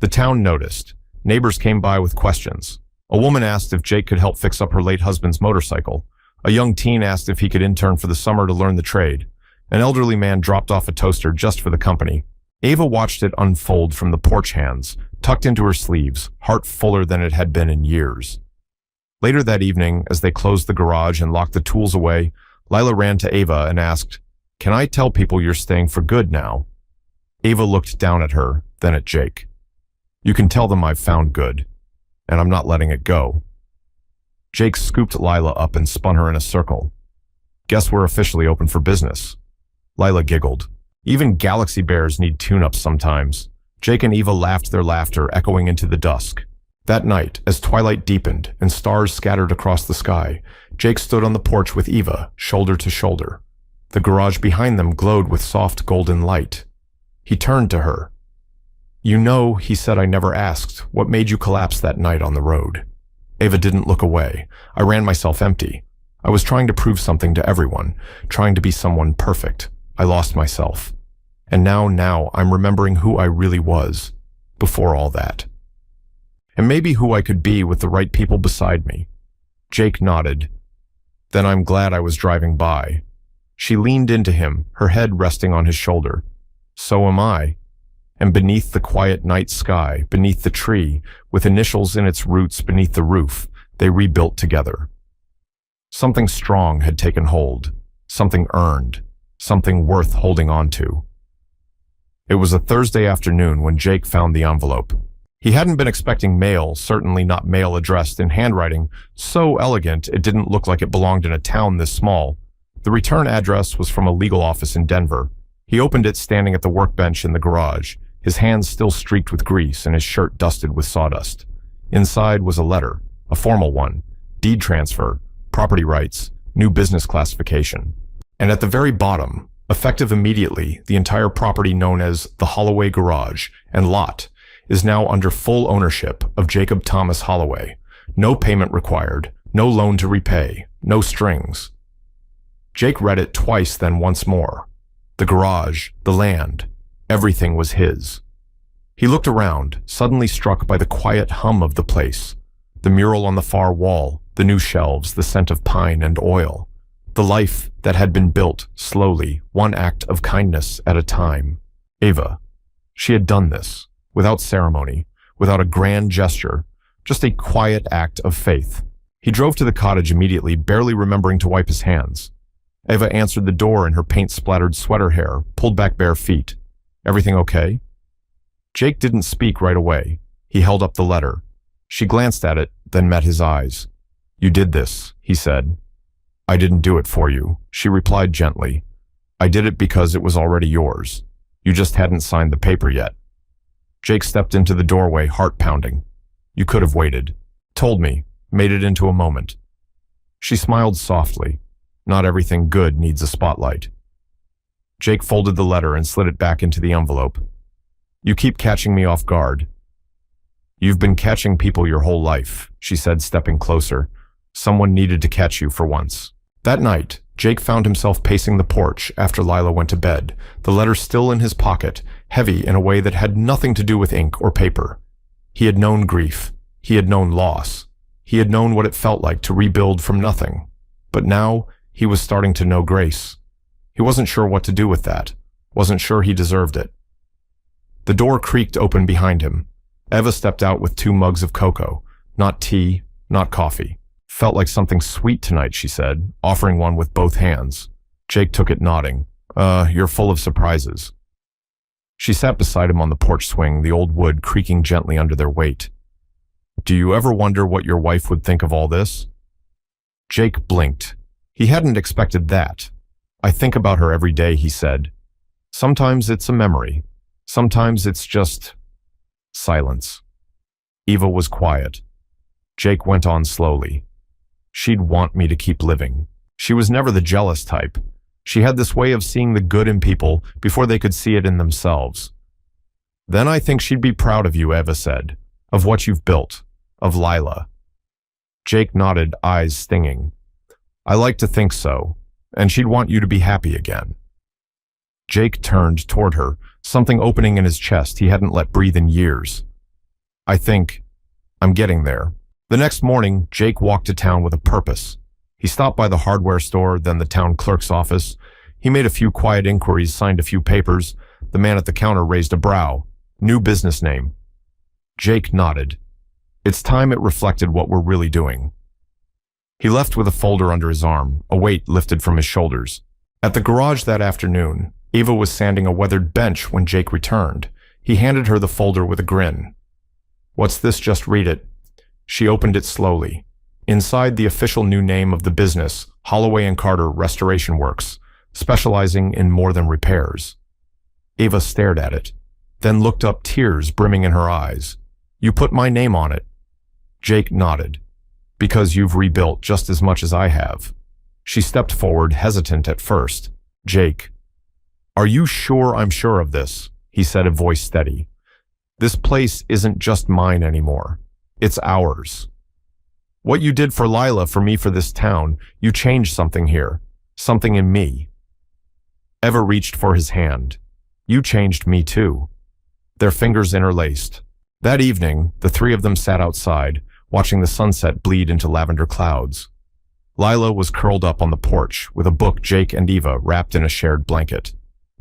The town noticed. Neighbors came by with questions. A woman asked if Jake could help fix up her late husband's motorcycle. A young teen asked if he could intern for the summer to learn the trade. An elderly man dropped off a toaster just for the company. Ava watched it unfold from the porch hands, tucked into her sleeves, heart fuller than it had been in years. Later that evening, as they closed the garage and locked the tools away, Lila ran to Ava and asked, "Can I tell people you're staying for good now?" Ava looked down at her, then at Jake. "You can tell them I've found good, and I'm not letting it go." Jake scooped Lila up and spun her in a circle. "Guess we're officially open for business." Lila giggled. Even galaxy bears need tune-ups sometimes. Jake and Eva laughed, their laughter echoing into the dusk. That night, as twilight deepened and stars scattered across the sky, Jake stood on the porch with Eva, shoulder to shoulder. The garage behind them glowed with soft golden light. He turned to her. "You know," he said, "I never asked, what made you collapse that night on the road?" Ava didn't look away. "I ran myself empty. I was trying to prove something to everyone, trying to be someone perfect. I lost myself. And now I'm remembering who I really was, before all that. And maybe who I could be with the right people beside me." Jake nodded. "Then I'm glad I was driving by." She leaned into him, her head resting on his shoulder. "So am I." And beneath the quiet night sky, beneath the tree, with initials in its roots beneath the roof, they rebuilt together. Something strong had taken hold, something earned, something worth holding on to. It was a Thursday afternoon when Jake found the envelope. He hadn't been expecting mail, certainly not mail addressed in handwriting, so elegant it didn't look like it belonged in a town this small. The return address was from a legal office in Denver. He opened it standing at the workbench in the garage, his hands still streaked with grease and his shirt dusted with sawdust. Inside was a letter, a formal one, deed transfer, property rights, new business classification. And at the very bottom, effective immediately, the entire property known as the Holloway Garage and Lot is now under full ownership of Jacob Thomas Holloway. No payment required, no loan to repay, no strings. Jake read it twice, then once more. The garage, the land, everything was his. He looked around, suddenly struck by the quiet hum of the place. The mural on the far wall, the new shelves, the scent of pine and oil. The life that had been built slowly, one act of kindness at a time. Ava. She had done this, without ceremony, without a grand gesture, just a quiet act of faith. He drove to the cottage immediately, barely remembering to wipe his hands. Ava answered the door in her paint-splattered sweater hair, pulled back bare feet. "Everything okay?" Jake didn't speak right away. He held up the letter. She glanced at it, then met his eyes. "You did this," he said. "I didn't do it for you," she replied gently. "I did it because it was already yours. You just hadn't signed the paper yet." Jake stepped into the doorway, heart pounding. "You could have waited. Told me. Made it into a moment." She smiled softly. Not everything good needs a spotlight. Jake folded the letter and slid it back into the envelope. "You keep catching me off guard." "You've been catching people your whole life," she said, stepping closer. "Someone needed to catch you for once." That night, Jake found himself pacing the porch after Lila went to bed, the letter still in his pocket, heavy in a way that had nothing to do with ink or paper. He had known grief. He had known loss. He had known what it felt like to rebuild from nothing. But now, he was starting to know grace. He wasn't sure what to do with that. Wasn't sure he deserved it. The door creaked open behind him. Eva stepped out with 2 mugs of cocoa. Not tea, not coffee. "Felt like something sweet tonight," she said, offering one with both hands. Jake took it, nodding. You're full of surprises." She sat beside him on the porch swing, the old wood creaking gently under their weight. "Do you ever wonder what your wife would think of all this?" Jake blinked. He hadn't expected that. "I think about her every day," he said. "Sometimes it's a memory. Sometimes it's just silence." Eva was quiet. Jake went on slowly. "She'd want me to keep living. She was never the jealous type. She had this way of seeing the good in people before they could see it in themselves. Then I think she'd be proud of you," Eva said. "Of what you've built. Of Lila." Jake nodded, eyes stinging. "I like to think so. And she'd want you to be happy again." Jake turned toward her, something opening in his chest he hadn't let breathe in years. "I think I'm getting there." The next morning, Jake walked to town with a purpose. He stopped by the hardware store, then the town clerk's office. He made a few quiet inquiries, signed a few papers. The man at the counter raised a brow. "New business name." Jake nodded. It's time it reflected what we're really doing. He left with a folder under his arm, a weight lifted from his shoulders. At the garage that afternoon, Eva was sanding a weathered bench when Jake returned. He handed her the folder with a grin. "What's this? Just read it." She opened it slowly. Inside, the official new name of the business, Holloway and Carter Restoration Works, specializing in more than repairs. Eva stared at it, then looked up, tears brimming in her eyes. "You put my name on it." Jake nodded. "Because you've rebuilt just as much as I have." She stepped forward, hesitant at first. "Jake, are you sure I'm sure of this?" he said, a voice steady. "This place isn't just mine anymore. It's ours. What you did for Lila, for me, for this town, you changed something here. Something in me." Eva reached for his hand. "You changed me too." Their fingers interlaced. That evening, the three of them sat outside, watching the sunset bleed into lavender clouds. Lila was curled up on the porch, with a book, Jake and Eva wrapped in a shared blanket.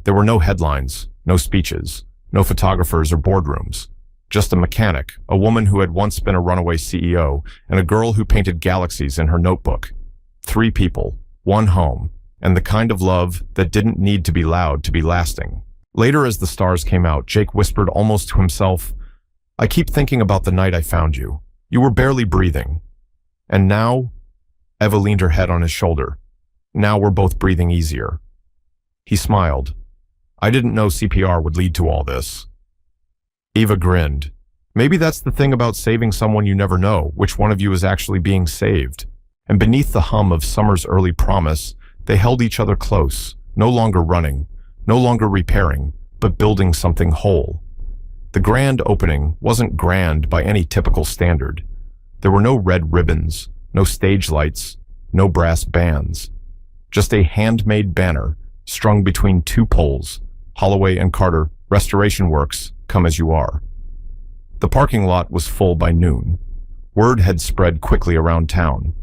There were no headlines, no speeches, no photographers or boardrooms. Just a mechanic, a woman who had once been a runaway CEO, and a girl who painted galaxies in her notebook. 3 people, 1 home, and the kind of love that didn't need to be loud to be lasting. Later, as the stars came out, Jake whispered almost to himself, "I keep thinking about the night I found you. You were barely breathing. And now," Eva leaned her head on his shoulder, "now we're both breathing easier." He smiled. "I didn't know CPR would lead to all this." Eva grinned. "Maybe that's the thing about saving someone, you never know which one of you is actually being saved." And beneath the hum of summer's early promise, they held each other close, no longer running, no longer repairing, but building something whole. The grand opening wasn't grand by any typical standard. There were no red ribbons, no stage lights, no brass bands. Just a handmade banner strung between 2 poles, Holloway and Carter Restoration Works, come as you are. The parking lot was full by noon. Word had spread quickly around town.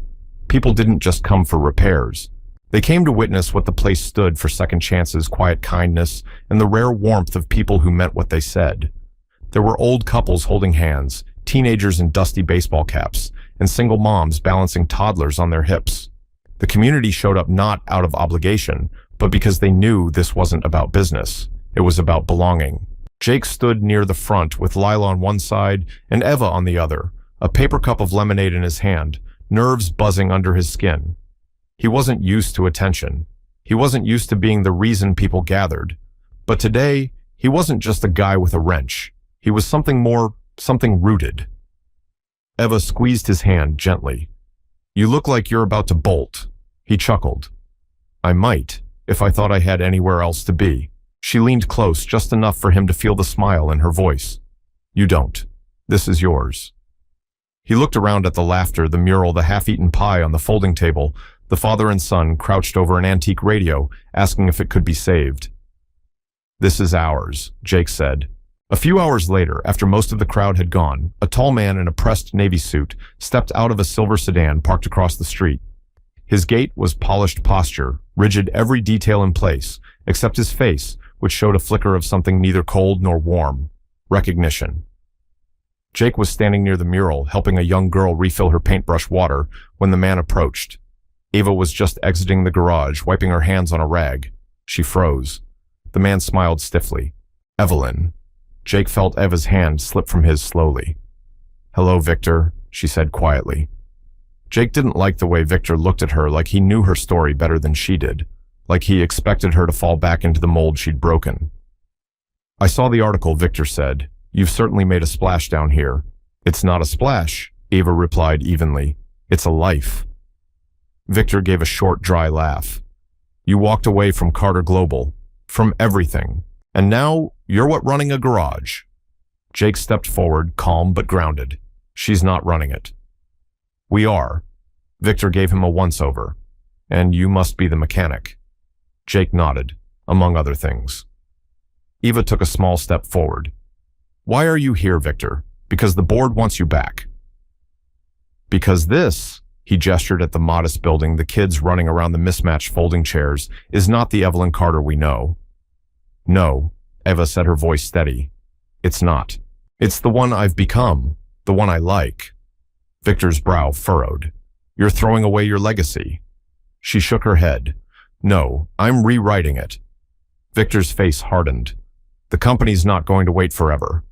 People didn't just come for repairs. They came to witness what the place stood for: second chances, quiet kindness, and the rare warmth of people who meant what they said. There were old couples holding hands, teenagers in dusty baseball caps, and single moms balancing toddlers on their hips. The community showed up not out of obligation, but because they knew this wasn't about business. It was about belonging. Jake stood near the front with Lila on one side and Eva on the other, a paper cup of lemonade in his hand, nerves buzzing under his skin. He wasn't used to attention. He wasn't used to being the reason people gathered. But today, he wasn't just a guy with a wrench. He was something more, something rooted. Eva squeezed his hand gently. "You look like you're about to bolt." He chuckled. "I might, if I thought I had anywhere else to be." She leaned close, just enough for him to feel the smile in her voice. "You don't. This is yours." He looked around at the laughter, the mural, the half-eaten pie on the folding table, the father and son crouched over an antique radio, asking if it could be saved. "This is ours," Jake said. A few hours later, after most of the crowd had gone, a tall man in a pressed navy suit stepped out of a silver sedan parked across the street. His gait was polished posture, rigid, every detail in place, except his face, which showed a flicker of something neither cold nor warm: recognition. Jake was standing near the mural, helping a young girl refill her paintbrush water, when the man approached. Eva was just exiting the garage, wiping her hands on a rag. She froze. The man smiled stiffly. Evelyn. Jake felt Eva's hand slip from his slowly. "Hello, Victor," she said quietly. Jake didn't like the way Victor looked at her, like he knew her story better than she did, like he expected her to fall back into the mold she'd broken. "I saw the article," Victor said. "You've certainly made a splash down here." "It's not a splash," Eva replied evenly. "It's a life." Victor gave a short, dry laugh. "You walked away from Carter Global, from everything, and now you're what, running a garage?" Jake stepped forward, calm but grounded. "She's not running it." "We are." Victor gave him a once-over. "And you must be the mechanic." Jake nodded, among other things. Eva took a small step forward. "Why are you here, Victor? Because the board wants you back." "Because this," he gestured at the modest building, the kids running around the mismatched folding chairs, "is not the Evelyn Carter we know." "No," Eva said, her voice steady. "It's not. It's the one I've become, the one I like." Victor's brow furrowed. "You're throwing away your legacy." She shook her head. "No, I'm rewriting it." Victor's face hardened. "The company's not going to wait forever."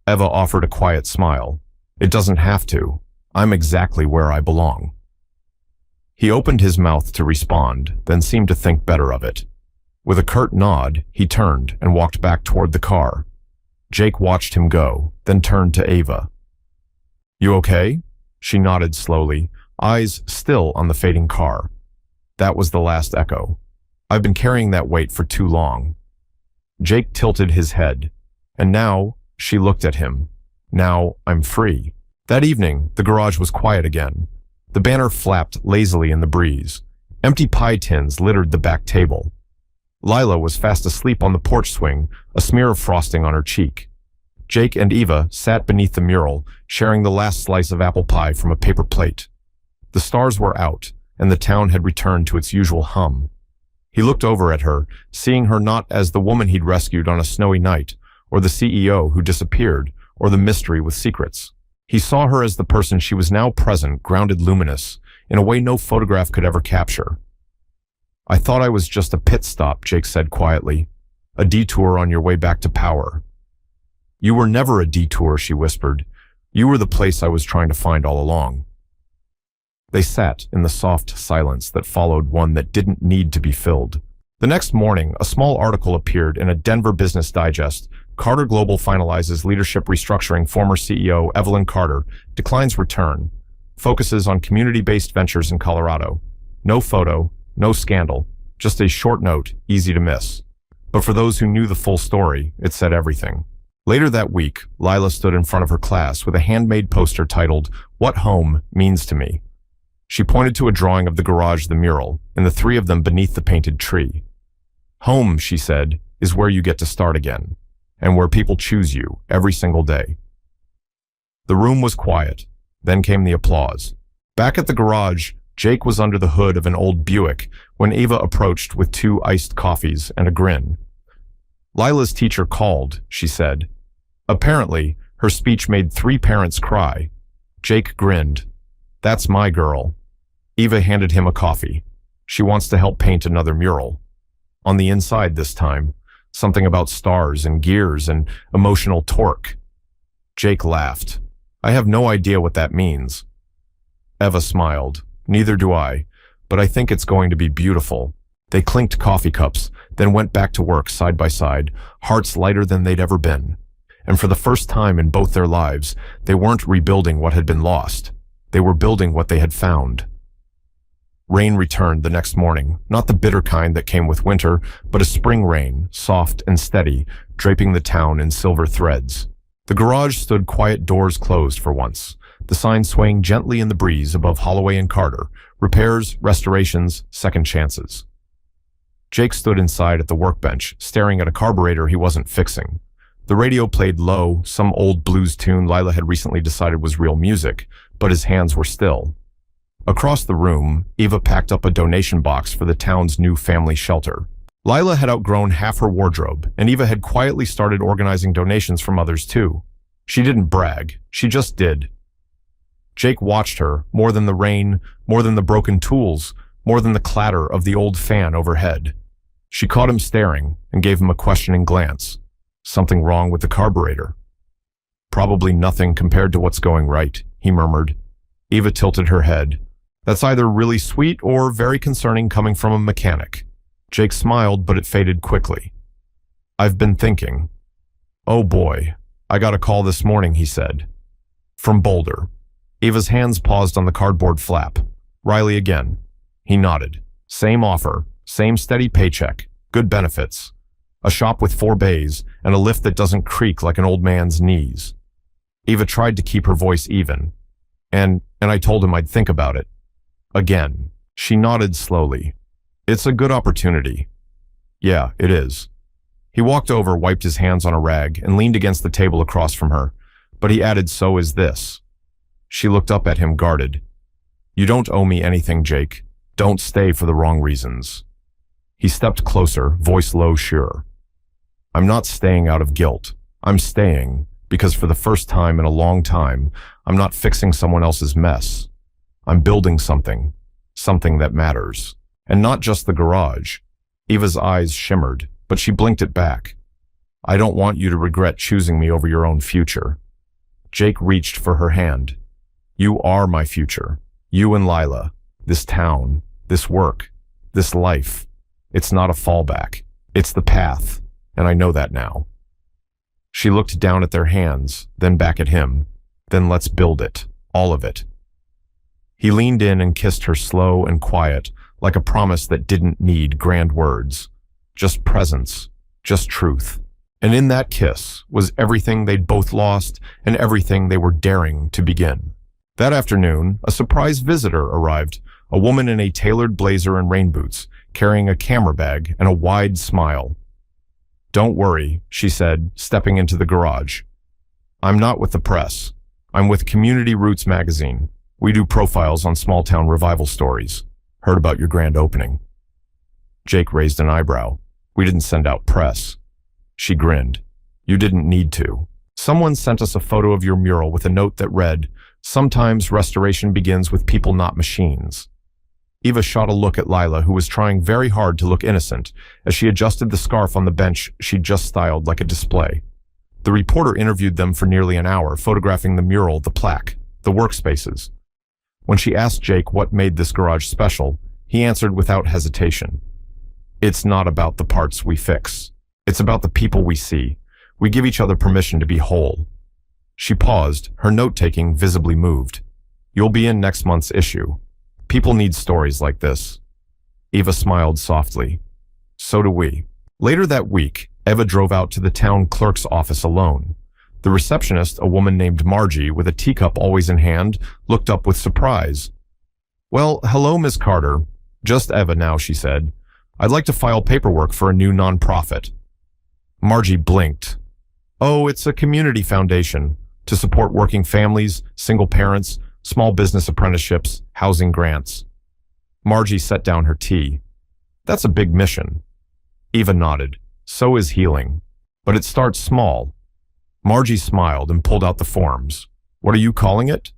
Eva offered a quiet smile. "It doesn't have to. I'm exactly where I belong." He opened his mouth to respond, then seemed to think better of it. With a curt nod, he turned and walked back toward the car. Jake watched him go, then turned to Eva. "You okay?" She nodded slowly, eyes still on the fading car. That was the last echo. "I've been carrying that weight for too long." Jake tilted his head. "And now," she looked at him, "now I'm free." That evening, the garage was quiet again. The banner flapped lazily in the breeze. Empty pie tins littered the back table. Lila was fast asleep on the porch swing, a smear of frosting on her cheek. Jake and Eva sat beneath the mural, sharing the last slice of apple pie from a paper plate. The stars were out, and the town had returned to its usual hum. He looked over at her, seeing her not as the woman he'd rescued on a snowy night, or the CEO who disappeared, or the mystery with secrets. He saw her as the person she was now, present, grounded, luminous, in a way no photograph could ever capture. "I thought I was just a pit stop," Jake said quietly. "A detour on your way back to power." "You were never a detour," she whispered. "You were the place I was trying to find all along." They sat in the soft silence that followed one that didn't need to be filled. The next morning, a small article appeared in a Denver Business Digest. Carter Global finalizes leadership restructuring. Former CEO Evelyn Carter declines return. Focuses on community-based ventures in Colorado. No photo, no scandal, just a short note, easy to miss. But for those who knew the full story, it said everything. Later that week, Lila stood in front of her class with a handmade poster titled, "What Home Means to Me." She pointed to a drawing of the garage, the mural, and the three of them beneath the painted tree. "Home," she said, "is where you get to start again, and where people choose you every single day." The room was quiet. Then came the applause. Back at the garage, Jake was under the hood of an old Buick when Eva approached with 2 iced coffees and a grin. "Lila's teacher called," she said. Apparently, her speech made 3 parents cry. Jake grinned. "That's my girl." Eva handed him a coffee. "She wants to help paint another mural. On the inside this time. Something about stars and gears and emotional torque." Jake laughed. "I have no idea what that means." Eva smiled. "Neither do I, but I think it's going to be beautiful." They clinked coffee cups, then went back to work side by side, hearts lighter than they'd ever been. And for the first time in both their lives, they weren't rebuilding what had been lost. They were building what they had found. Rain returned the next morning, not the bitter kind that came with winter, but a spring rain, soft and steady, draping the town in silver threads. The garage stood quiet, doors closed for once, the sign swaying gently in the breeze above Holloway and Carter, repairs, restorations, second chances. Jake stood inside at the workbench, staring at a carburetor he wasn't fixing. The radio played low, some old blues tune Lila had recently decided was real music, but his hands were still. Across the room, Eva packed up a donation box for the town's new family shelter. Lila had outgrown half her wardrobe, and Eva had quietly started organizing donations from others too. She didn't brag, she just did. Jake watched her, more than the rain, more than the broken tools, more than the clatter of the old fan overhead. She caught him staring and gave him a questioning glance. Something wrong with the carburetor. Probably nothing compared to what's going right, he murmured. Eva tilted her head. That's either really sweet or very concerning coming from a mechanic. Jake smiled, but it faded quickly. I've been thinking. Oh boy, I got a call this morning, he said. From Boulder. Eva's hands paused on the cardboard flap. Riley again. He nodded. Same offer, same steady paycheck, good benefits. A shop with 4 bays and a lift that doesn't creak like an old man's knees. Eva tried to keep her voice even. And I told him I'd think about it. Again. She nodded slowly. It's a good opportunity. Yeah, it is. He walked over, wiped his hands on a rag, and leaned against the table across from her. But he added, so is this. She looked up at him, guarded. You don't owe me anything, Jake. Don't stay for the wrong reasons. He stepped closer, voice low, sure. I'm not staying out of guilt. I'm staying because for the first time in a long time, I'm not fixing someone else's mess. I'm building something that matters. And not just the garage. Eva's eyes shimmered, but she blinked it back. I don't want you to regret choosing me over your own future. Jake reached for her hand. You are my future. You and Lila. This town. This work. This life. It's not a fallback. It's the path. And I know that now. She looked down at their hands, then back at him. Then let's build it. All of it. He leaned in and kissed her slow and quiet, like a promise that didn't need grand words. Just presence. Just truth. And in that kiss was everything they'd both lost and everything they were daring to begin. That afternoon, a surprise visitor arrived, a woman in a tailored blazer and rain boots, carrying a camera bag and a wide smile. Don't worry, she said, stepping into the garage. I'm not with the press. I'm with Community Roots magazine. We do profiles on small-town revival stories. Heard about your grand opening. Jake raised an eyebrow. We didn't send out press. She grinned. You didn't need to. Someone sent us a photo of your mural with a note that read, sometimes restoration begins with people, not machines. Eva shot a look at Lila, who was trying very hard to look innocent, as she adjusted the scarf on the bench she'd just styled like a display. The reporter interviewed them for nearly an hour, photographing the mural, the plaque, the workspaces. When she asked Jake what made this garage special, he answered without hesitation. It's not about the parts we fix. It's about the people we see. We give each other permission to be whole. She paused, her note-taking visibly moved. You'll be in next month's issue. People need stories like this. Eva smiled softly. So do we. Later that week, Eva drove out to the town clerk's office alone. The receptionist, a woman named Margie, with a teacup always in hand, looked up with surprise. Well, hello, Miss Carter. Just Eva now, she said. I'd like to file paperwork for a new nonprofit. Margie blinked. Oh, it's a community foundation to support working families, single parents, small business apprenticeships, housing grants. Margie set down her tea. That's a big mission. Eva nodded. So is healing. But it starts small. Margie smiled and pulled out the forms. What are you calling it?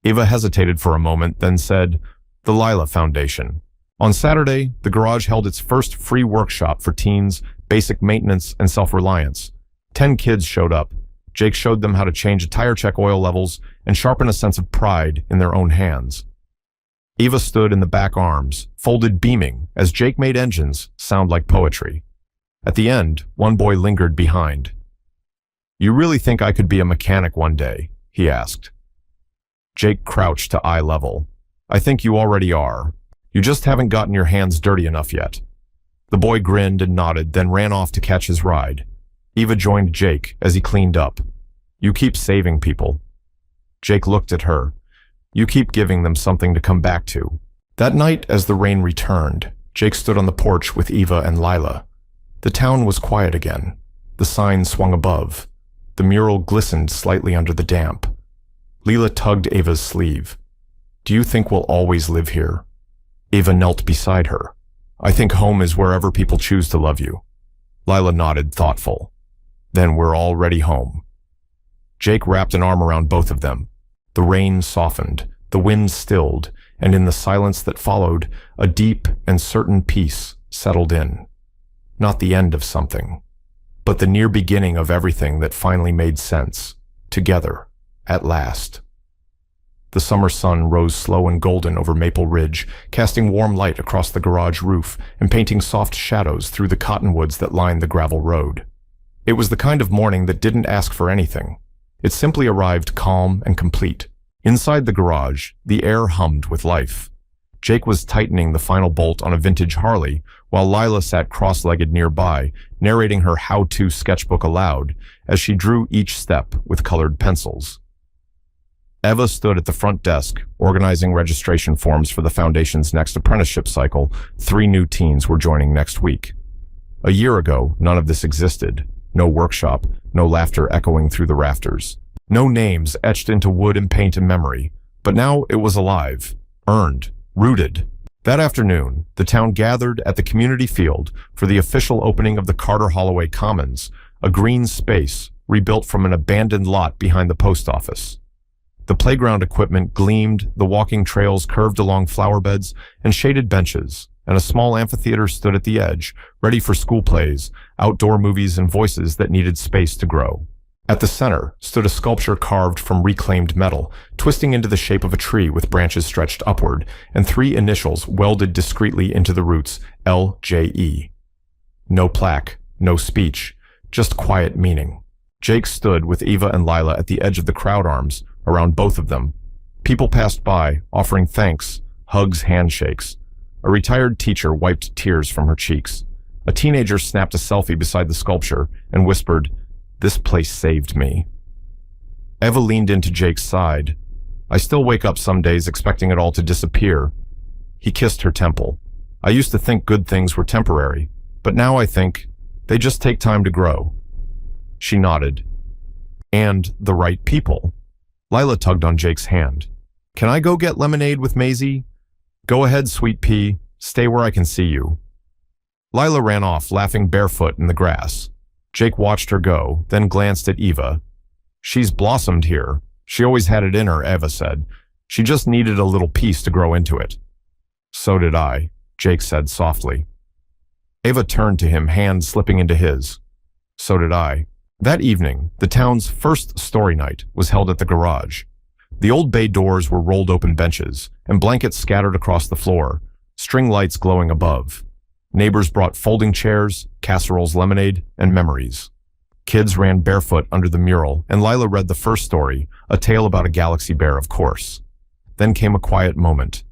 Eva hesitated for a moment, then said, the Lila Foundation. On Saturday, the garage held its first free workshop for teens, basic maintenance, and self-reliance. 10 kids showed up. Jake showed them how to change a tire, check oil levels, and sharpen a sense of pride in their own hands. Eva stood in the back arms, folded beaming, as Jake made engines sound like poetry. At the end, one boy lingered behind. You really think I could be a mechanic one day? He asked. Jake crouched to eye level. I think you already are. You just haven't gotten your hands dirty enough yet. The boy grinned and nodded, then ran off to catch his ride. Eva joined Jake as he cleaned up. You keep saving people. Jake looked at her. You keep giving them something to come back to. That night, as the rain returned, Jake stood on the porch with Eva and Lila. The town was quiet again. The sign swung above. The mural glistened slightly under the damp. Lila tugged Eva's sleeve. Do you think we'll always live here? Eva knelt beside her. I think home is wherever people choose to love you. Lila nodded, thoughtful. Then we're already home. Jake wrapped an arm around both of them. The rain softened, the wind stilled, and in the silence that followed, a deep and certain peace settled in. Not the end of something, but the near beginning of everything that finally made sense. Together, at last. The summer sun rose slow and golden over Maple Ridge, casting warm light across the garage roof and painting soft shadows through the cottonwoods that lined the gravel road. It was the kind of morning that didn't ask for anything. It simply arrived calm and complete. Inside the garage, the air hummed with life. Jake was tightening the final bolt on a vintage Harley, while Lila sat cross-legged nearby, narrating her how-to sketchbook aloud as she drew each step with colored pencils. Eva stood at the front desk, organizing registration forms for the Foundation's next apprenticeship cycle. 3 new teens were joining next week. A year ago, none of this existed. No workshop, no laughter echoing through the rafters. No names etched into wood and paint and memory. But now it was alive, earned, rooted. That afternoon, the town gathered at the community field for the official opening of the Carter Holloway Commons, a green space rebuilt from an abandoned lot behind the post office. The playground equipment gleamed, the walking trails curved along flower beds and shaded benches, and a small amphitheater stood at the edge, ready for school plays, outdoor movies, and voices that needed space to grow. At the center stood a sculpture carved from reclaimed metal, twisting into the shape of a tree with branches stretched upward, and 3 initials welded discreetly into the roots, LJE. No plaque, no speech, just quiet meaning. Jake stood with Eva and Lila at the edge of the crowd arms, around both of them. People passed by, offering thanks, hugs, handshakes. A retired teacher wiped tears from her cheeks. A teenager snapped a selfie beside the sculpture and whispered, "This place saved me." Eva leaned into Jake's side. "I still wake up some days expecting it all to disappear." He kissed her temple. "I used to think good things were temporary, but now I think they just take time to grow." She nodded. "And the right people." Lila tugged on Jake's hand. "Can I go get lemonade with Maisie?" "Go ahead, sweet pea. Stay where I can see you." Lila ran off, laughing barefoot in the grass. Jake watched her go, then glanced at Eva. "She's blossomed here. She always had it in her," Eva said. "She just needed a little peace to grow into it." "So did I," Jake said softly. Eva turned to him, hand slipping into his. "So did I." That evening, the town's first story night was held at the garage. The old bay doors were rolled open benches, and blankets scattered across the floor, string lights glowing above. Neighbors brought folding chairs, casseroles, lemonade, and memories. Kids ran barefoot under the mural, and Lila read the first story, a tale about a galaxy bear, of course. Then came a quiet moment.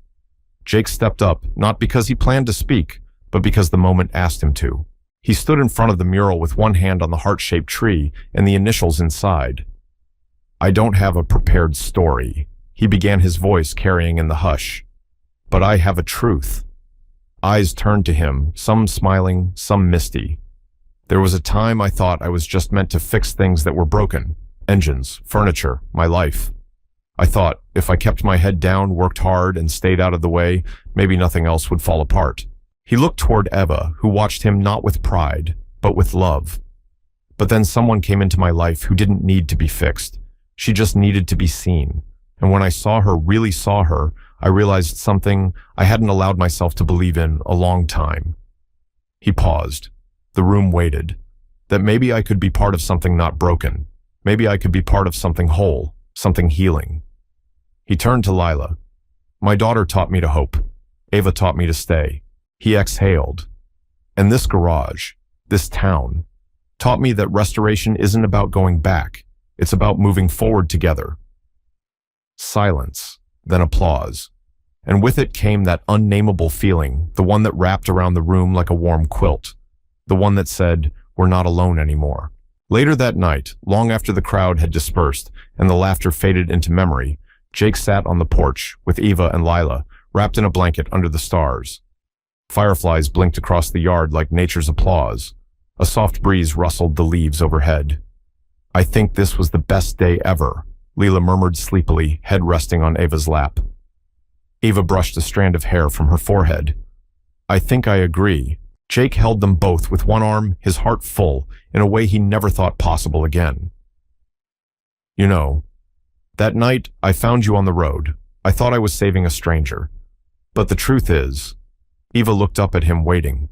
Jake stepped up, not because he planned to speak, but because the moment asked him to. He stood in front of the mural with one hand on the heart-shaped tree and the initials inside. "I don't have a prepared story," he began, his voice carrying in the hush. "But I have a truth." Eyes turned to him, some smiling, some misty. "There was a time I thought I was just meant to fix things that were broken. Engines, furniture, my life. I thought if I kept my head down, worked hard, and stayed out of the way, maybe nothing else would fall apart." He looked toward Eva, who watched him not with pride, but with love. "But then someone came into my life who didn't need to be fixed. She just needed to be seen. And when I saw her, really saw her, I realized something I hadn't allowed myself to believe in a long time." He paused. The room waited. That maybe I could be part of something not broken. Maybe I could be part of something whole, something healing. He turned to Lila. "My daughter taught me to hope. Eva taught me to stay." He exhaled. "And this garage, this town, taught me that restoration isn't about going back. It's about moving forward together." Silence, then applause. And with it came that unnameable feeling, the one that wrapped around the room like a warm quilt. The one that said, "We're not alone anymore." Later that night, long after the crowd had dispersed and the laughter faded into memory, Jake sat on the porch with Eva and Lila, wrapped in a blanket under the stars. Fireflies blinked across the yard like nature's applause. A soft breeze rustled the leaves overhead. "I think this was the best day ever," Lila murmured sleepily, head resting on Eva's lap. Eva brushed a strand of hair from her forehead. "I think I agree." Jake held them both with one arm, his heart full, in a way he never thought possible again. "You know, that night I found you on the road. I thought I was saving a stranger. But the truth is," Eva looked up at him, waiting,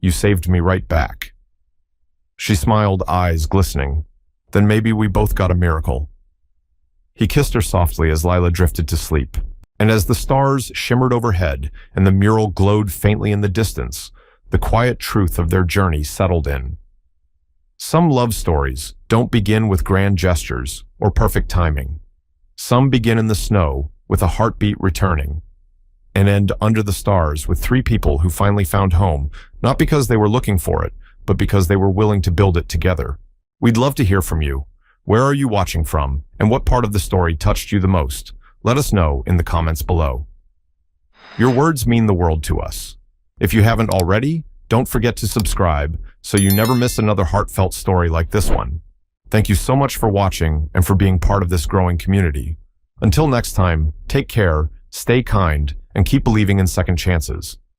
"you saved me right back." She smiled, eyes glistening. Then maybe we both got a miracle. He kissed her softly as Lila drifted to sleep. And as the stars shimmered overhead and the mural glowed faintly in the distance, the quiet truth of their journey settled in. Some love stories don't begin with grand gestures or perfect timing. Some begin in the snow with a heartbeat returning, and end under the stars with three people who finally found home, not because they were looking for it, but because they were willing to build it together. We'd love to hear from you. Where are you watching from, and what part of the story touched you the most? Let us know in the comments below. Your words mean the world to us. If you haven't already, don't forget to subscribe so you never miss another heartfelt story like this one. Thank you so much for watching and for being part of this growing community. Until next time, take care, stay kind, and keep believing in second chances.